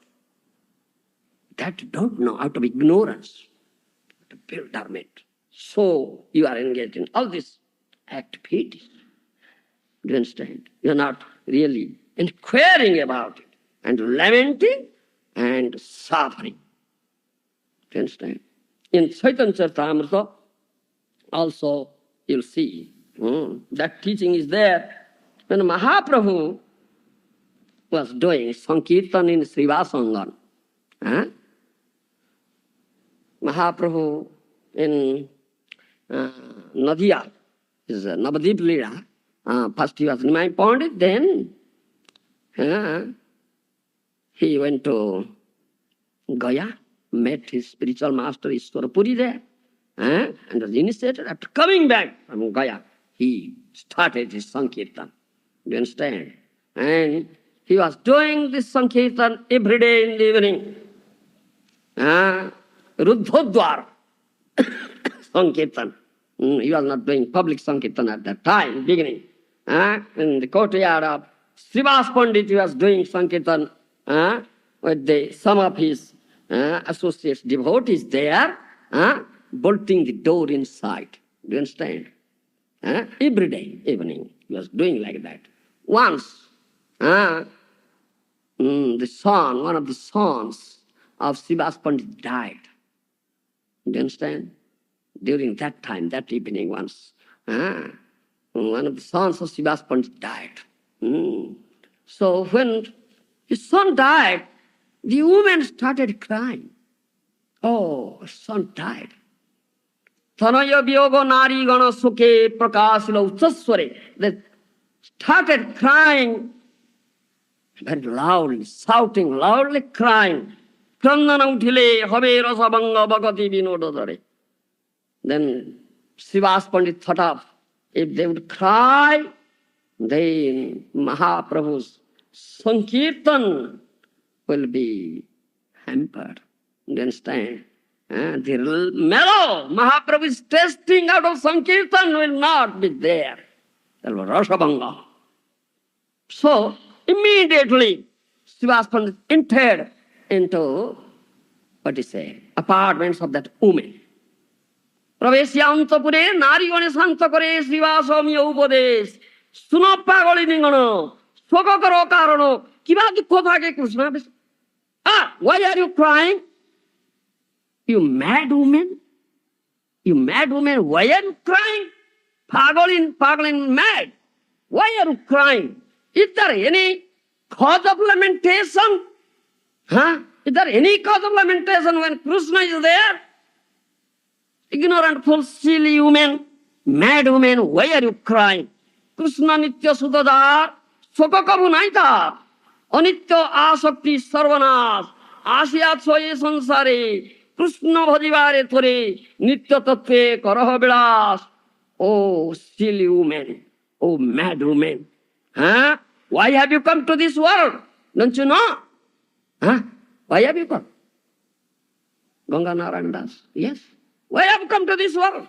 That you don't know out of ignorance, to bewilderment. So you are engaged in all these activities. Do you understand? You are not really inquiring about it and lamenting and suffering. Do you understand? In Chaitanya Charitamrita, also you'll see that teaching is there. When Mahaprabhu was doing Sankirtan in Srivasangan, Mahaprabhu in Nadia, is Navadip Lila. First he was Nimai Pandit, then he went to Gaya, met his spiritual master Ishwara Puri there, and was initiated. After coming back from Gaya, he started his Sankirtan. Do you understand? And he was doing this Sankirtan every day in the evening. Ruddhodwar Sankirtan. He was not doing public Sankirtan at that time, beginning. In the courtyard of Srivas Pandit, he was doing Sankirtan with some of his associates, devotees there, bolting the door inside. Do you understand? Every day, evening, he was doing like that. Once, the son, one of the sons of Srivas Pandit died. Do you understand? During that time, that evening once, one of the sons of Srivas Pandit died. So when his son died, the woman started crying. Oh, his son died. Tanaya Vyoga Nari Gana Sukhe Prakashila Uchasware. They started crying very loudly, shouting, loudly crying. Krandana Uthile Habe Rasabanga Bhagati Vinodadare. Then Srivas Pandit thought of, if they would cry, then Mahaprabhu's Sankirtan will be hampered. You understand? The mellow Mahaprabhu is tasting out of Sankirtan will not be there. There was Rasabanga. So immediately Srivas Pandit entered into what is say, apartments of that woman. প্রবেশী অন্তপুরে নারীগণে শান্ত করে শ্রীবাসমীয় উপদেশ শুন পাগলিনীগণ শোক কর কারণ কিবা দুঃখ থাকে Krishna why are you crying, you mad woman, you mad woman, why are you crying? Pagolin mad, why are you crying? Is there any cause of lamentation? Is there any cause of lamentation when Krishna is there? Ignorant, fool, silly woman, mad woman, why are you crying? Krishna nitya sudadar, শোক কবু নাই তার, অনিত্য আসক্তি সর্বনাশ, আসিয়াছ এ সংসারে কৃষ্ণ ভজিবারে তোরে নিত্য তত্ত্বে করহ বিলাস। ও silly woman, O mad woman, why have you come to this world? Don't you know? Why have you come? Ganga Narayan Das, yes. Why have you come to this world?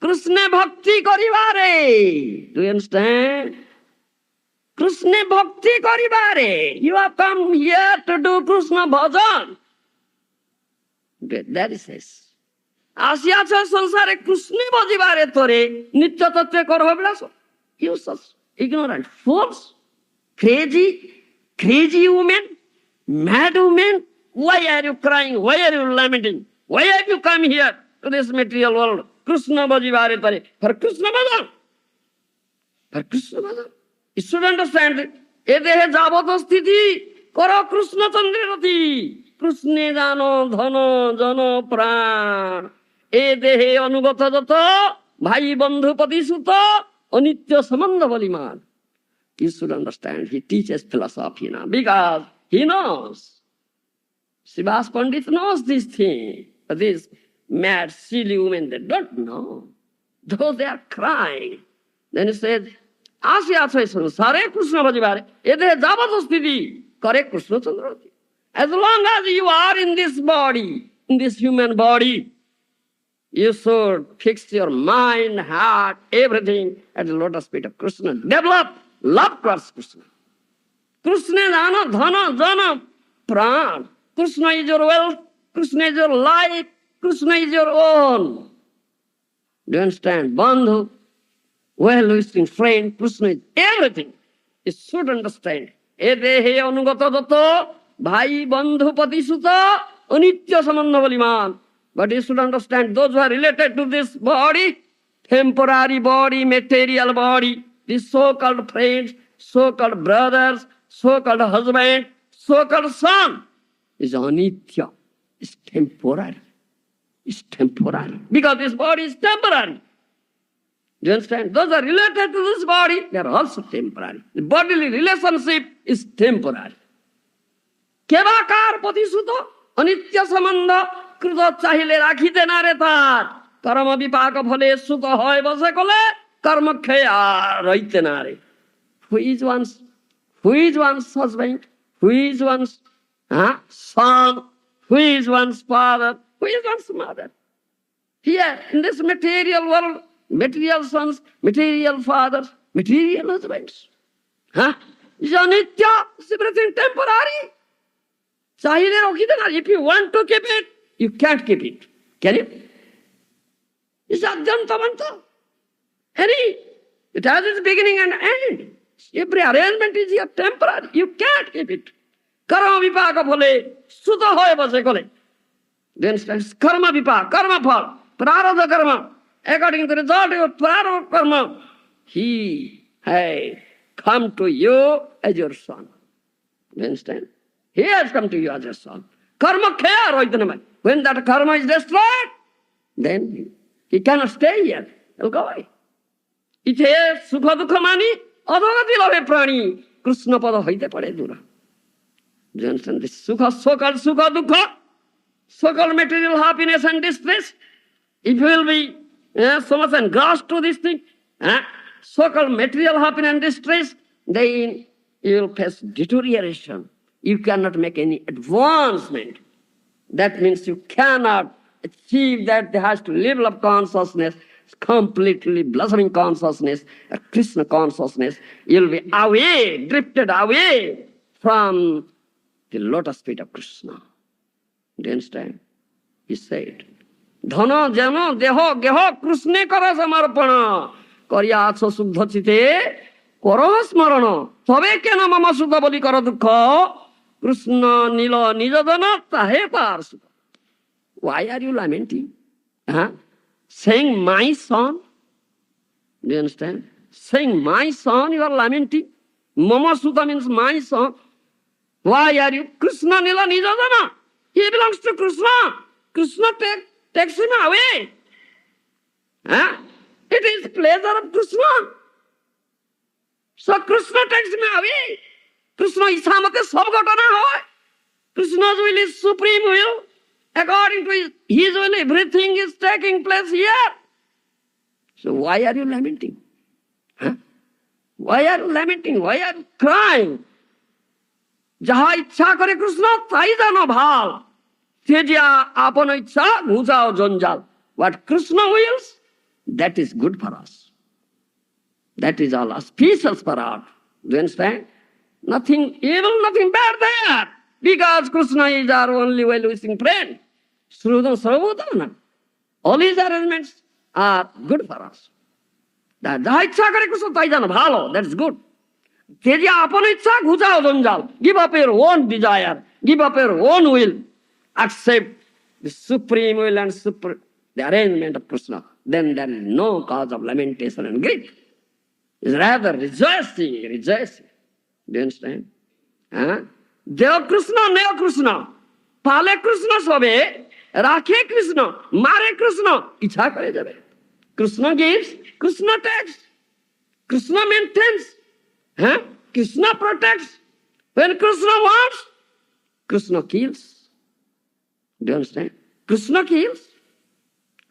Krishna bhakti karibare. Do you understand? Krishna bhakti karibare. You have come here to do Krishna bhajan. That is it. আসিয়াছে সংসারে কৃষ্ণ বজিবারে তোরে নিত্য তত্ত্বে করহ বিলাস। You such ignorant fools, crazy women, mad women, why are you crying? Why are you lamenting? Why have you come here to this material world? Krishna bhajivare tare, for Krishna bhajan. For Krishna bhajan. You should understand it. এ দেহে যাবত স্থিতি কর কৃষ্ণচন্দ্রের রতি, কৃষ্ণে জান ধন জন প্রাণ। এ দেহে অনুগত যত ভাই বন্ধু পতিসুত অনিত্য সম্বন্ধ বলিমান। You should understand, he teaches philosophy now because he knows. Srivas Pandit knows this thing, but these mad, silly women, they don't know. Though they are crying. Then he said, আসিয়াছে সংসারে কৃষ্ণ ভজিবারে এ দেহে যাবত স্থিতি করে কৃষ্ণচন্দ্র রতি। As long as you are in this body, in this human body, you should fix your mind, heart, everything at the lotus feet of Krishna. Develop love towards Krishna. Krishna jana dhana jana pran. Krishna is your wealth. Krishna is your life. Krishna is your own. Do you understand? Bandhu, well-wishing friend, Krishna is everything. You should understand. E dehe anugata datta, bhai bandhu patisuta, anitya samandha baliman. But you should understand, those who are related to this body, temporary body, material body, these so-called friends, so-called brothers, so-called husband, so-called son, is anitya, is temporary. It's temporary. Because this body is temporary. Do you understand? Those are related to this body, they are also temporary. The bodily relationship is temporary. Kevakar patisuta, anitya samandha, কৃত চাহিলে রাখিতে না রে তার, কর্ম বিপাক ফলে সুত হয় বসে কলে কর্মক্ষয় আর রইতে না রে। Who is one's husband? Who is one's son? Who is one's father? Who is one's mother? Here in this material world, material sons, material fathers, material husbands. Is anitya, is everything temporary. চাহিলে রাখিতে না। If you want to keep it, you can't keep it. Can you? It's adyantamanta. It has its beginning and end. Every arrangement is here temporary. You can't keep it. Karma vipaka phole, suta hoye base kole. Then karma vipaka, karma phal, prarabdha karma. According to the result of prarabdha karma, he has come to you as your son. You understand? He has come to you as your son. Karma khaya roitanamai. When that karma is destroyed, then he cannot stay here. He'll go away. Ithe sukha dukha mani adhagati labhe prani Krishna pada hoite pare dura. Do you understand this? So-called sukha dukha, so-called material happiness and distress. If you will be so much engrossed to this thing, so-called material happiness and distress, then you will face deterioration. You cannot make any advancement. That means you cannot achieve that. There has to level of consciousness, completely blossoming consciousness, a Krishna consciousness. You'll be away, drifted away from the lotus feet of Krishna. Do you understand? He said, ধন যেন দেহ গেহ কৃষ্ণে কর সমর্পণ করিয়া আছো শুদ্ধ চিতে কর স্মরণ তবে কেন মম সুখ বলি কর দুঃখ কৃষ্ণ নীল নিজ জন তাহে পার সুখ. Why are you lamenting? Huh? Saying my son? Do you understand? Saying my son, you are lamenting. Mama Sutta means my son. Why are you? Krishna Nila Nijadana. He belongs to Krishna. Krishna takes him away. Huh? It is pleasure of Krishna. So Krishna takes him away. Krishna Isamate sab ghatana hoy. Krishna's will is supreme will. According to his will, everything is taking place here. So why are you lamenting? Huh? Why are you lamenting? Why are you crying? যাহা ইচ্ছা করে কৃষ্ণ তাই জানো ভাল তেজিয়া আপন ইচ্ছা ঘুচাও জঞ্জাল. What Krishna wills, that is good for us. That is all auspicious for us. Do you understand? Nothing evil, nothing bad there. Because Krishna is our only well-wishing friend. Shrudam Sarvudana. All his arrangements are good for us. যাহা ইচ্ছা করে কৃষ্ণ তাই জানো ভালো, that's good. তেজি আপন ইচ্ছা ঘুচাও জঞ্জাল. Give up your own desire, give up your own will, accept the supreme will and the arrangement of Krishna. Then there is no cause of lamentation and grief. It's rather rejoicing. Do you understand? দেহ কৃষ্ণ নেও কৃষ্ণ পালে কৃষ্ণ সবে রাখে কৃষ্ণ মারে কৃষ্ণ ইচ্ছা করে যাবে. Krishna gives, Krishna takes, Krishna maintains, Krishna protects. When Krishna wants, Krishna kills. Do you understand? Krishna kills.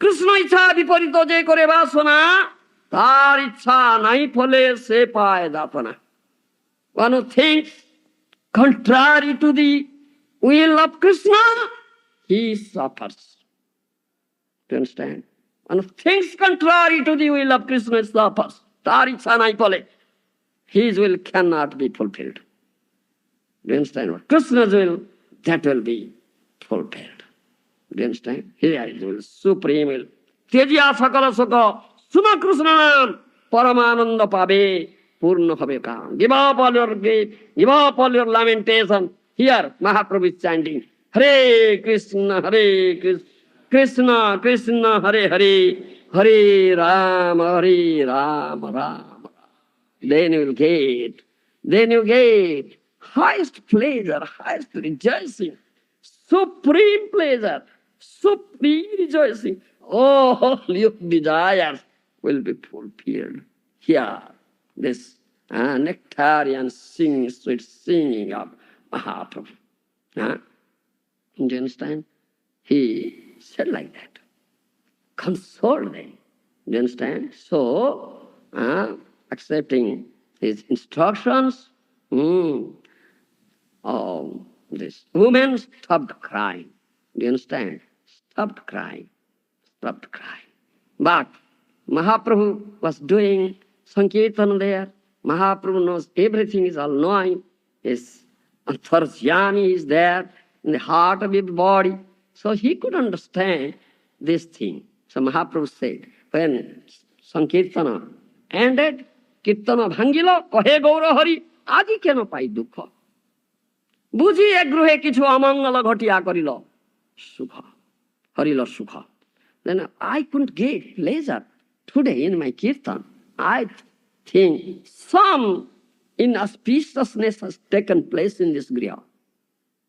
Krishna ইচ্ছা বিপরীত যে করে বাসনা তার ইচ্ছা নাই ফলে সে পায় দাপনা. One who thinks contrary to the will of Krishna, he suffers. Do you understand? And things contrary to the will of Krishna suffers. Tar ichha nai pole. His will cannot be fulfilled. Do you understand? What Krishna's will, that will be fulfilled. Do you understand? His will, supreme will. Tejiya sakala sukha, suma Krishna nam, paramananda pabe, purna bhabe kam. Give up all your grief, give up all your lamentation. Here, Mahaprabhu is chanting, Hare Krishna, Hare Krishna. Krishna, Krishna, Hare Hare, Hare Rama, Rama Rama. Then you will get highest pleasure, highest rejoicing, supreme pleasure, supreme rejoicing. All your desires will be fulfilled. Here, this nectarian singing, sweet singing of Mahaprabhu. Do you understand? He said like that. Console them. Do you understand? So, accepting his instructions, this woman stopped crying. Do you understand? Stopped crying. But Mahaprabhu was doing Sankirtan there. Mahaprabhu knows everything, is all knowing. His Antaryami is there in the heart of his body. So he could understand this thing. So Mahaprabhu said, when Sankirtana ended, Kirtana bhangilo, kohe gaura hari, aji keno pai dukha. Buji egruhe kichu amangala ghotiya karilo, sukha, harilo sukha. Then I couldn't get pleasure today in my Kirtan. I think some inauspiciousness has taken place in this griha.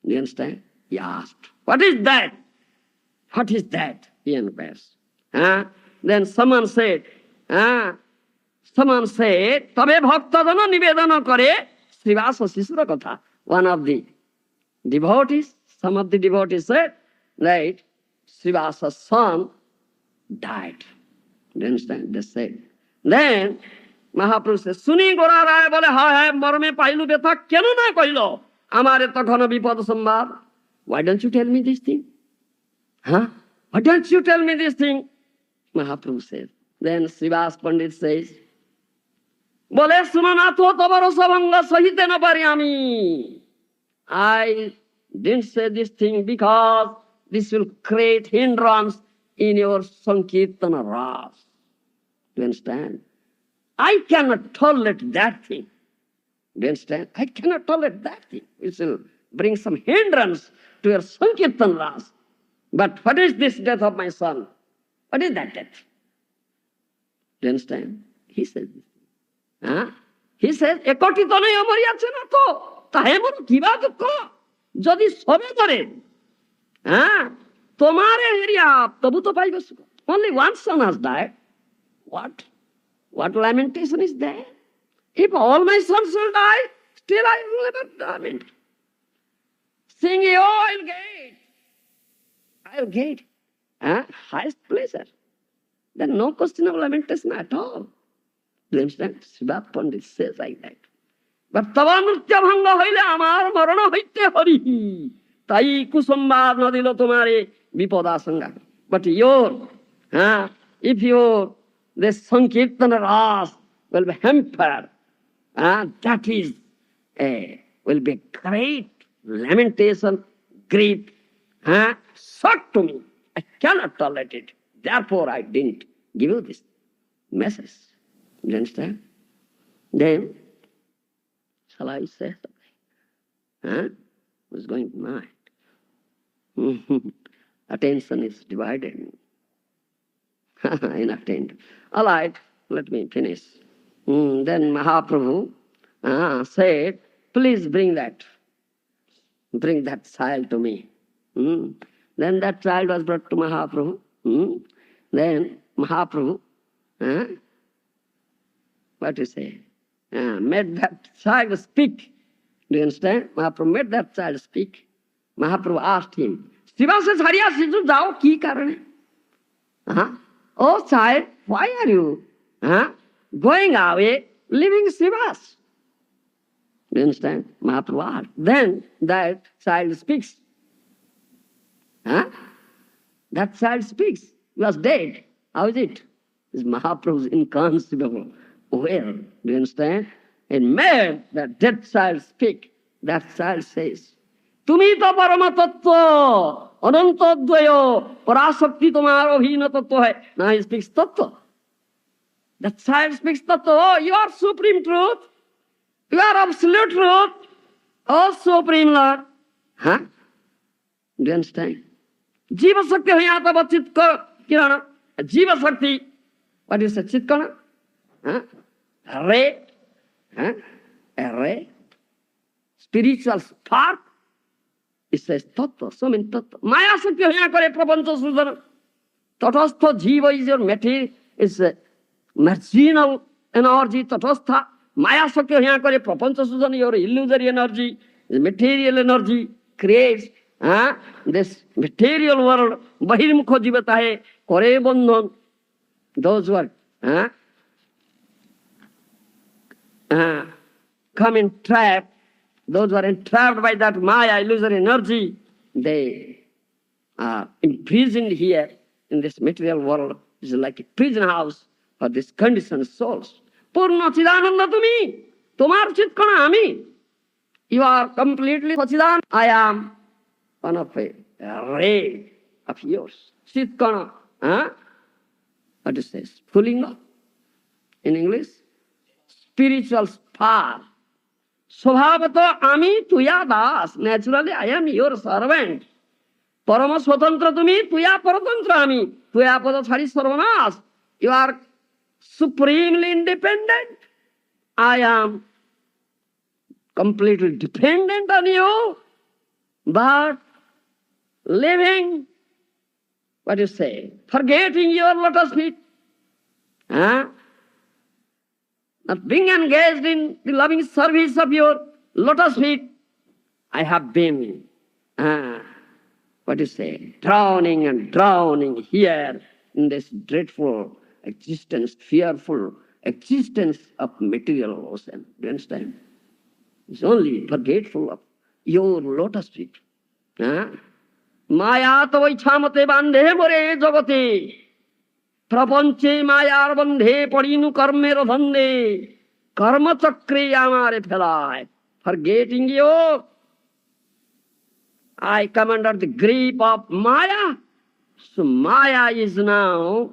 Do you understand? He asked, what is that? What is that? He inquired. Then someone said, Tabe bhakta jana nivedana kare Srivasa Sisura katha. One of the devotees, some of the devotees said, right, Srivasa's son died. Do you understand? They said. Then Mahaprabhu said, Suni Gora Rai bole hai marme pailu betha keno na kailo? Amare to ghana bipad sambad. Why don't you tell me this thing? Why don't you tell me this thing? Mahaprabhu says. Then Srivas Pandit says, Bole sunana to tabaro sabanga sahite na pari ami. I didn't say this thing because this will create hindrance in your Sankirtana ras. Do you understand? I cannot tolerate that thing. Do you understand? I cannot tolerate that thing. It will bring some hindrance to your Sankirtan ras. But what is this death of my son? What is that death? Do you understand? He says this. Huh? He says, একটিত নয় অমরি আছে না তো তাহে মোর কিবা দুঃখ যদি সবে করে হ্যাঁ তোমার এরিয়া তবু তো পাইবে সুখ। Only one son has died. What lamentation is there? If all my sons will die, still I will never lament. Sing, oh, I'll get highest pleasure. Then no question of lamentation at all. Do you understand? Shiva Pandit says like that. But tava nritya bhanga hoile amar marana hoite hari. Tai kusambad na dilo tumare vipada sanga. But if your this Sankirtana ras will be hampered, that is will be great lamentation, grief, shock to me. I cannot tolerate it. Therefore, I didn't give you this message. Do you understand? Then, shall I say something? What's going to mind? Attention is divided. Inattentive. All right, let me finish. Then Mahaprabhu said, please bring that child to me. Then that child was brought to Mahaprabhu. Then Mahaprabhu, what you say, made that child speak. Do you understand? Mahaprabhu made that child speak. Mahaprabhu asked him, Shiva says, Hariya Siju jao ki karane? Oh child, why are you going away, leaving Shivas? Do you understand? Mahaprabhu asked. Then that child speaks. That child speaks. He was dead. How is it? This Mahaprabhu's inconceivable. Well, do you understand? And made that dead child speak. That child says, Tumi to parama tattva, ananta dvayo, parasakti tomar abhina tattva hai. Now he speaks tattva. That child speaks tattva. Oh, you are supreme truth. You are absolute truth. Oh, supreme Lord. Do you understand? Jiva Shakti Hayatava Chitka Kirana. Jiva Shakti. What is a Chitkana? A ray. Spiritual spark. It says Tattva. So means Tattva. Maya Shakti Hayakare Prapancha Sudhana. Tatastha Jiva is your material. It's a marginal energy. Tatastha. Maya Shakti Hayakare Prapancha Sudhana. Your illusory energy, the material energy creates this material world. Bahirmukha jivata hai, kore bandhan. Those who are come in trap, those who are entrapped by that Maya illusory energy, they are imprisoned here in this material world. It's like a prison house for these conditioned souls. Purna Chidananda tumi, tomar chitkana ami. You are completely Sachidan. I am one of a ray of yours. Chitkana. What is this? Pullinga in English? Spiritual spark. Swabhavato ami tuya das. Naturally, I am your servant. Parama swatantra tumi, tuya paratantra ami. Tuya pada chari sarvanas. You are supremely independent. I am completely dependent on you. But living, what do you say, forgetting your lotus feet. Not being engaged in the loving service of your lotus feet. I have been, what do you say, drowning and drowning here in this dreadful existence, fearful existence of material ocean. Do you understand? It's only forgetful of your lotus feet. Maya tavaichamate bandhe more jagate. Prapanche mayar bandhe padinu karme radhande. Karma chakre amare phelai. Forgetting you, I come under the grip of Maya. So Maya is now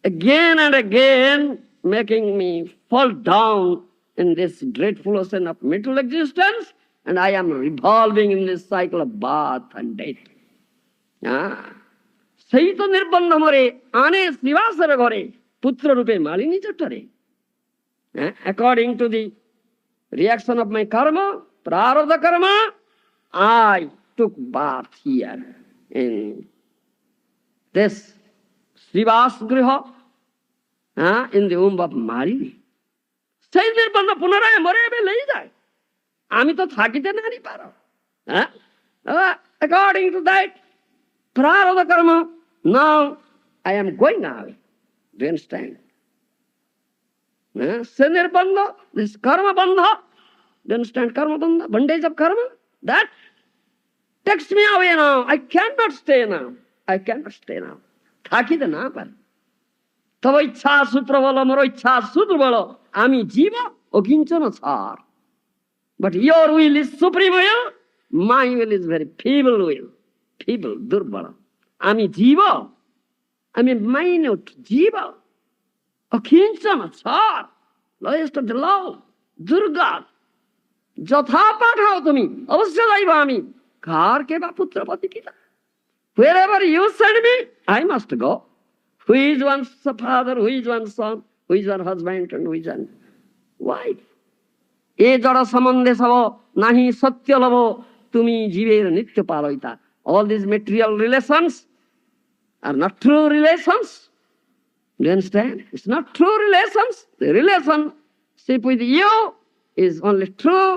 again and again making me fall down in this dreadful ocean of mental existence, and I am revolving in this cycle of birth and death. সেই তো নির্বন্ধ মরে আনে শ্রীবাসের ঘরে পুত্র রূপে Malini চট্টরে। According to the reaction of my karma, prarabdha karma, I took birth here in this Srivas Griha, in the womb of Malini. সেই নির্বন্ধ পুনরায় মরে বেলেই যায়, আমি তো থাকিতে নারি পারো। According to that prarabdha karma, now I am going away. Do you understand? Se nirbandha, this karma bandha. Do you understand karma bandha? Bondage of karma? That takes me away now. I cannot stay now. I cannot stay now. থাকিতে না পারি। তব ইচ্ছা সূত্র বলো, মোর ইচ্ছা সূত্র বলো, আমি জীব অকিঞ্চন ছাড়। But your will is supreme will, my will is very feeble will. Feeble, দুর্বল। আমি জীব, আমি minute জীব, অকিঞ্চন ছাড়, lowest of the low, Durga. যথা পাঠাও তুমি, অবশ্য যাইব আমি। কার কে বা পুত্রপতি পিতা? Wherever you send me, I must go. Who is one's father, who is one's son, who is one husband, and who is one wife? এ জড় সম্বন্ধে সব নাহি সত্য লব, তুমি জীবের নিত্য পালয়িতা। All these material relations are not true relations. Do you understand? It's not true relations. The relationship with you is only true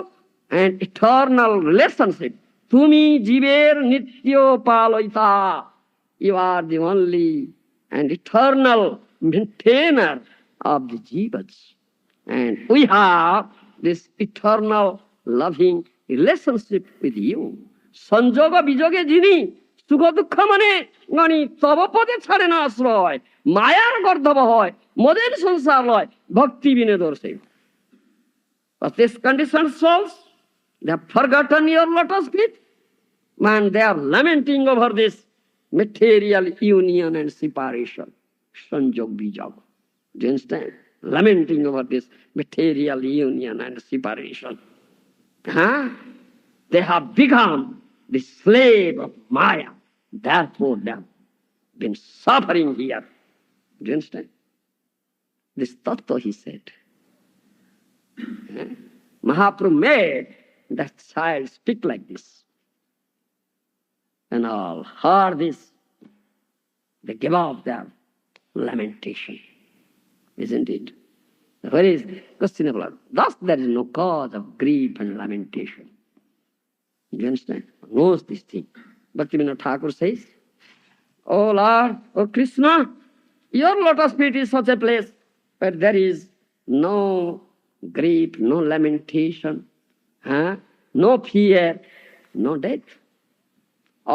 and eternal relationship. তুমি জীবের নিত্য পালয়িতা। You are the only and eternal maintainer of the jivas. And we have this eternal loving relationship with you. সংযোগ বিযোগে যিনি সুখ দুঃখ মানে গণি তব পদে ছাড়ে না আশ্রয়, মায়ার গর্ধব হয় মদের সংসার লয়, ভক্তি বিনোদর সেই। But this condition souls, they have forgotten your lotus feet, and they are lamenting over this material union and separation. Sanjog bijog. Do you understand? Lamenting over this material union and separation. They have become the slave of Maya. Therefore, they have been suffering here. Do you understand? This tattva, he said. Mahaprabhu made that child speak like this. And all heard this. They gave up their lamentation. Isn't it? Where is questionable? Thus there is no cause of grief and lamentation. Do you understand? Knows this thing. Bhaktivinoda Thakur says, Oh Lord, oh Krishna, your lotus feet is such a place where there is no grief, no lamentation, no fear, no death.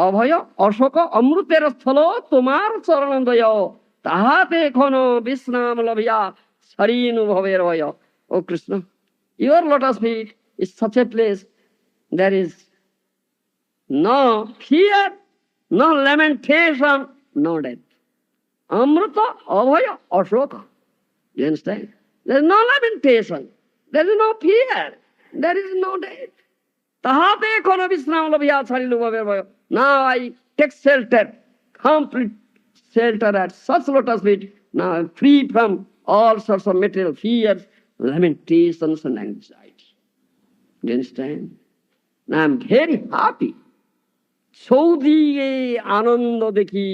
অভয় অশোক অমৃতের স্থল তোমার চরণদয়, তাহাতে এখন বিশ্রাম লভিয়া শরীনুভবের ভয়। ও Krishna, your lotus feet is such a place there is no fear, no lamentation, no death. Amrita, Abhaya, Ashoka. You understand? There is no lamentation, there is no fear, there is no death. Tahate kono visram labhya sarilubhaver bhayo. Now I take shelter, complete shelter at such lotus feet. Now I am free from all sorts of material fears, lamentations, and anxiety. Do you understand? Now I am very happy. Chaudiye ananda dekhi,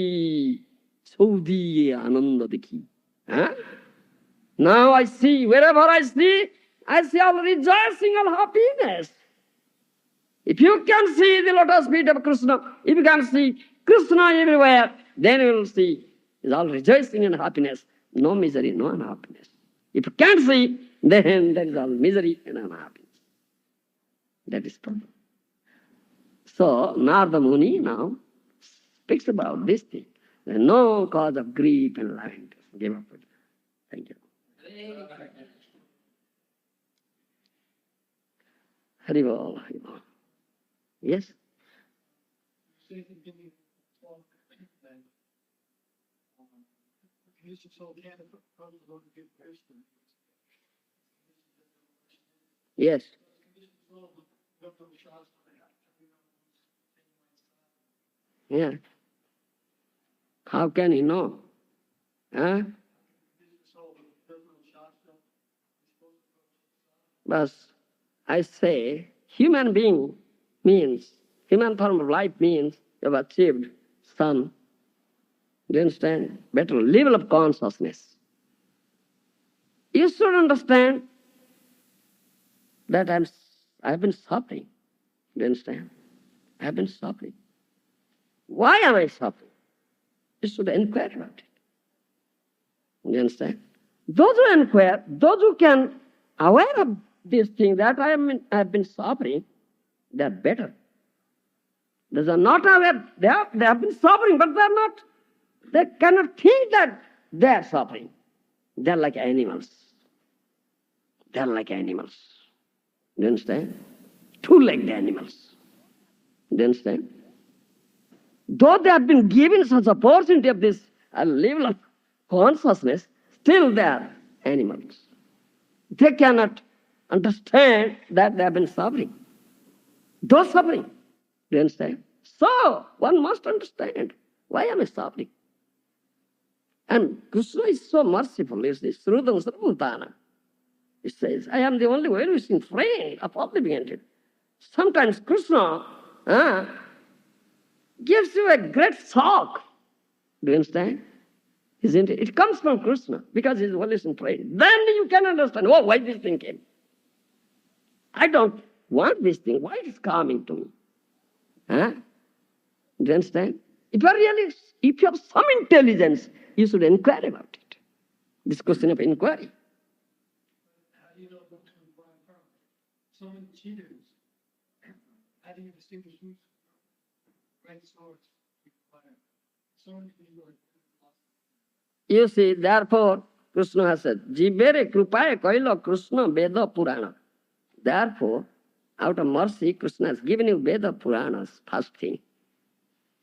chaudiye ananda dekhi. Now I see, wherever I see all rejoicing, all happiness. If you can see the lotus feet of Krishna, if you can see Krishna everywhere, then you will see it's all rejoicing and happiness, no misery, no unhappiness. If you can't see, then there is all misery and unhappiness. That is problem. So Narada Muni now speaks about this thing. There is no cause of grief and lamentation. Give up with it. Thank you. Hari Bol, Hari Bol. Yes? Say the beginning of then, he's just all kind of probably going to get person. Yes. Yeah. How can he know? Huh? But I say, human being means, human form of life means you have achieved some, do you understand, better level of consciousness. You should understand that I've been suffering. Do you understand? I've been suffering. Why am I suffering? You should inquire about it. Do you understand? Those who inquire, those who can aware of this thing that I've been suffering, they're better. Those are not aware, they have been suffering, but they cannot think that they are suffering. They're like animals. They're like animals. Do you understand? Two-legged animals. Do you understand? Though they have been given such opportunity of this level of consciousness, still they are animals. They cannot understand that they have been suffering. Those suffering. Do you understand? So, one must understand, why am I suffering? And Krishna is so merciful, is this Srudam Sarvabhutana. He says, I am the only well-wishing friend of all living entities. Sometimes Krishna gives you a great shock. Do you understand? Isn't it? It comes from Krishna because he's well-wishing friend. Then you can understand, oh, why this thing came. I don't want this thing. Why it is coming to me? Huh? Do you understand? If you have some intelligence, you should inquire about it. This question of inquiry. How do you know what to inquire from? So many cheaters. How do you distinguish who's right source? So many people are You see, therefore, Krishna has said, Jivere krupaya kaila Krishna Veda Purana. Therefore, out of mercy, Krishna has given you Veda Puranas, first thing.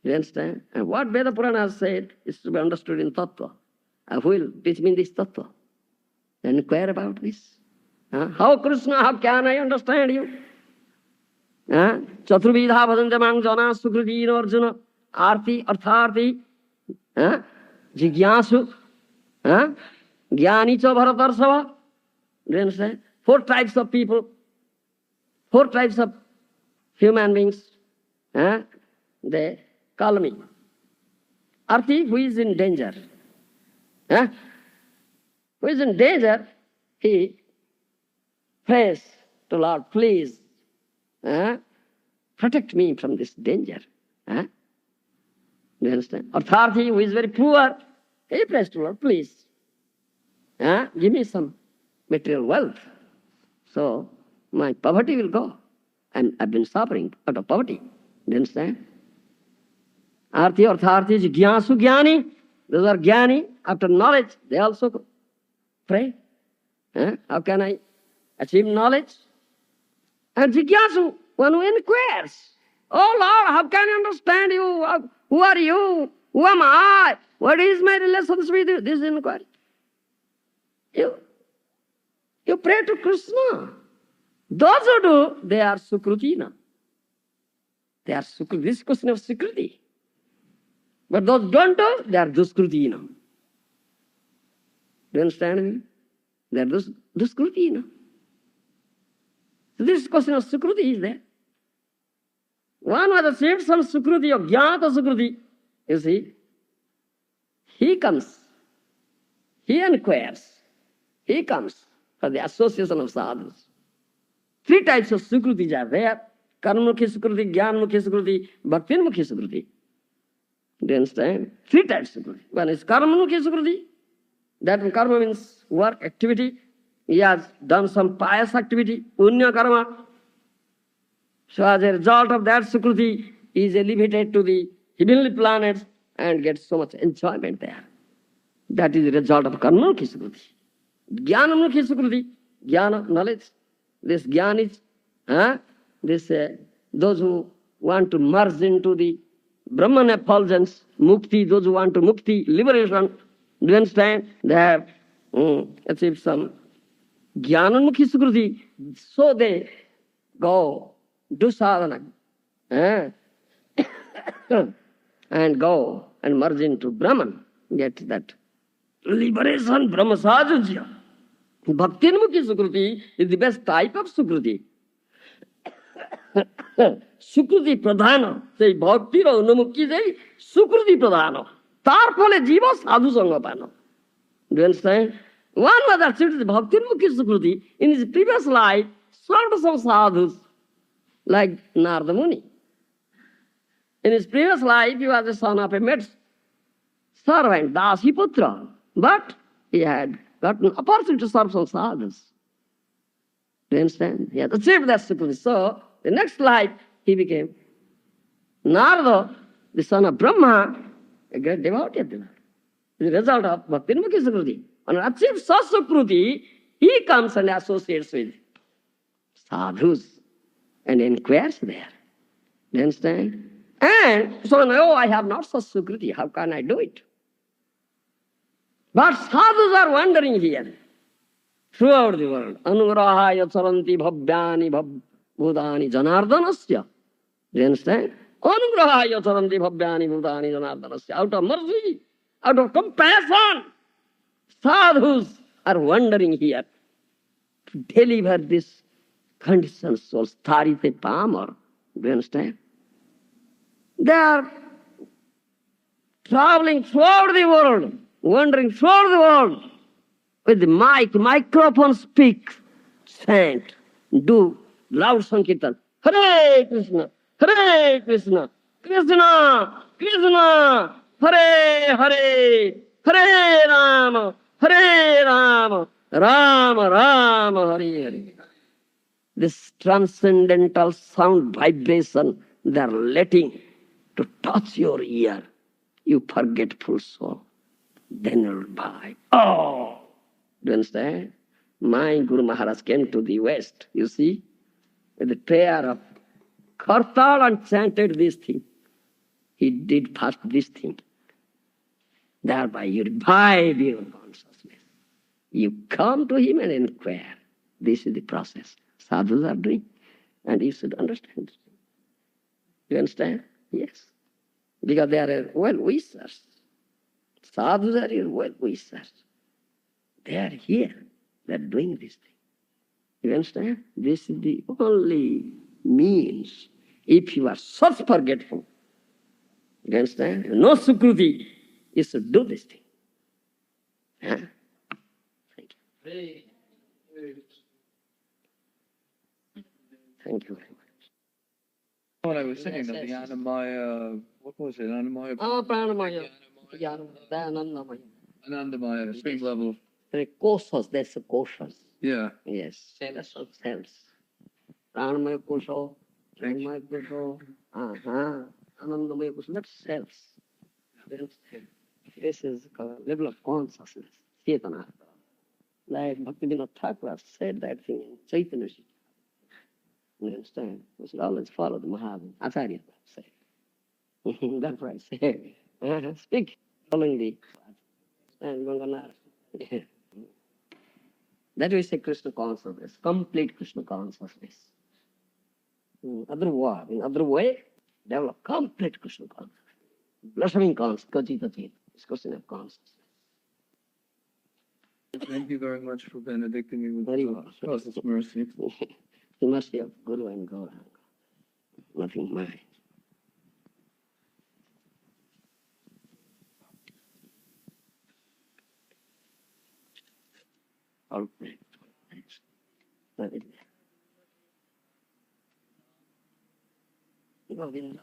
You understand? And what Veda Purana has said is to be understood in Tattva. I will teach me this Tattva. Inquire about this. How Krishna, how can I understand you? Chaturvidha bhajanjamang jana sukridina arjuna arti artharti jigyasu jnani cha bharatarsava. Do you understand? 4 types of people, 4 types of human beings. They call me. Arti, who is in danger. Who is in danger, he prays to Lord, please protect me from this danger. Do you understand? Artharthi, who is very poor, he prays to Lord, please give me some material wealth. So my poverty will go. And I've been suffering out of poverty. Do you understand? Arthi, Artharthi, Jigyasu, Jnani. Those are Jnani. After knowledge, they also pray. How can I achieve knowledge? And Jigyasu, one who inquires. Oh Lord, how can I understand you? Who are you? Who am I? What is my relations with you? This is inquiry. You pray to Krishna. Those who do, they are Sukrutina. They are Sukruti. This is question of Sukruti. But those don't do, they are Duskrutina. Do you understand me? They are Duskrutina. So this question of Sukruti is there. One who has achieved some Sukruti or Jnata Sukruti, you see, he comes, he inquires, he comes for the association of sadhus. 3 types of Sukrutis are there. Karmamukhi Sukruti, Jnanamukhi Sukruti, Bhaktinamukhi Sukruti. Do you understand? 3 types of Sukruti. One is Karmamukhi Sukruti. That karma means work, activity. He has done some pious activity, punya karma. So as a result of that Sukruti, he is elevated to the heavenly planets and gets so much enjoyment there. That is the result of Karmamukhi Sukruti. Jnanamukhi Sukruti, Jnana, knowledge. This Jnana is, those who want to merge into the Brahman effulgence, mukti, those who want to mukti, liberation, do you understand? They have achieved some jnanamukhi sukruti, so they go do sadhana eh? and go and merge into Brahman, get that liberation, Brahma Sajujya. Bhaktinmukhi sukruti is the best type of sukruti. সুকৃতি প্রধান সেই ভক্তির অনুমুখী যেই সুকৃতি প্রধান তার ফলে জীব সাধু সঙ্গ পান one was achieved bhakti-mukhi sukruti in his previous life served some sadhus like Narada Muni. In his previous life he was the son of a maid servant, Dasiputra, but he had gotten opportunity to serve some sadhus. Do you understand? He had achieved that sukruti. So the next life he became Narada, the son of Brahma, a great devotee of the Lord. The result of Bhakti-mukhi sukruti. When he achieves such sukruti, he comes and associates with sadhus and inquires there. Do you understand? And so, no, I have not such sukruti. How can I do it? But sadhus are wandering here throughout the world. Anugrahaya charanti bhavyani bhudani janardanasya. Do you understand? Anugrahaya charanti bhavyani bhudani janardanasya. Out of mercy, out of compassion, sadhus are wandering here to deliver this conditioned souls. Tarite pamar. Do you understand? They are traveling throughout the world, wandering throughout the world with the microphone speak, chant, do loud sankirtan. Hare Krishna, Hare Krishna, Krishna, Krishna, Hare Hare, Hare Rama, Hare Rama, Rama Rama, Hare Hare. This transcendental sound vibration they are letting to touch your ear, you forgetful soul. Then you'll buy. Oh! Do you understand? My Guru Maharaj came to the West, you see, with the prayer of Kartal and chanted this thing. He did first this thing. Thereby you revive your consciousness. You come to him and inquire. This is the process sadhus are doing. And you should understand. You understand? Yes. Because they are well-wishers. Sadhus are your well-wishers. They are here. They are doing this thing. You understand? This is the only means. If you are such forgetful, you understand? No sukruti, you should do this thing. Huh? Thank you. Thank you very much. What I was saying, that the Annamaya, what was it? Annamaya, Pranamaya, Anandamaya. Anandamaya, stream level. Koshas, that's the koshas. Yeah. Yes, cells of cells. Pranamaya kosha, Pranamaya kosha, Anandamaya kosha, that's cells. This is the level of consciousness, Chetana. Like Bhaktivinoda Thakur said that thing in Chaitanya. You understand? We should always follow the Mahavira. Acharya say. That's right. Say. Speak following the and Ganganar. That we say Krishna consciousness, complete Krishna consciousness. In other way, develop complete Krishna consciousness. Blossoming consciousness, Kachita Chit. It's question of consciousness. Thank you very much for benedicting me with Very well. God's mercy. The mercy of Guru and Gauranga. Nothing mine. All praise. Govinda.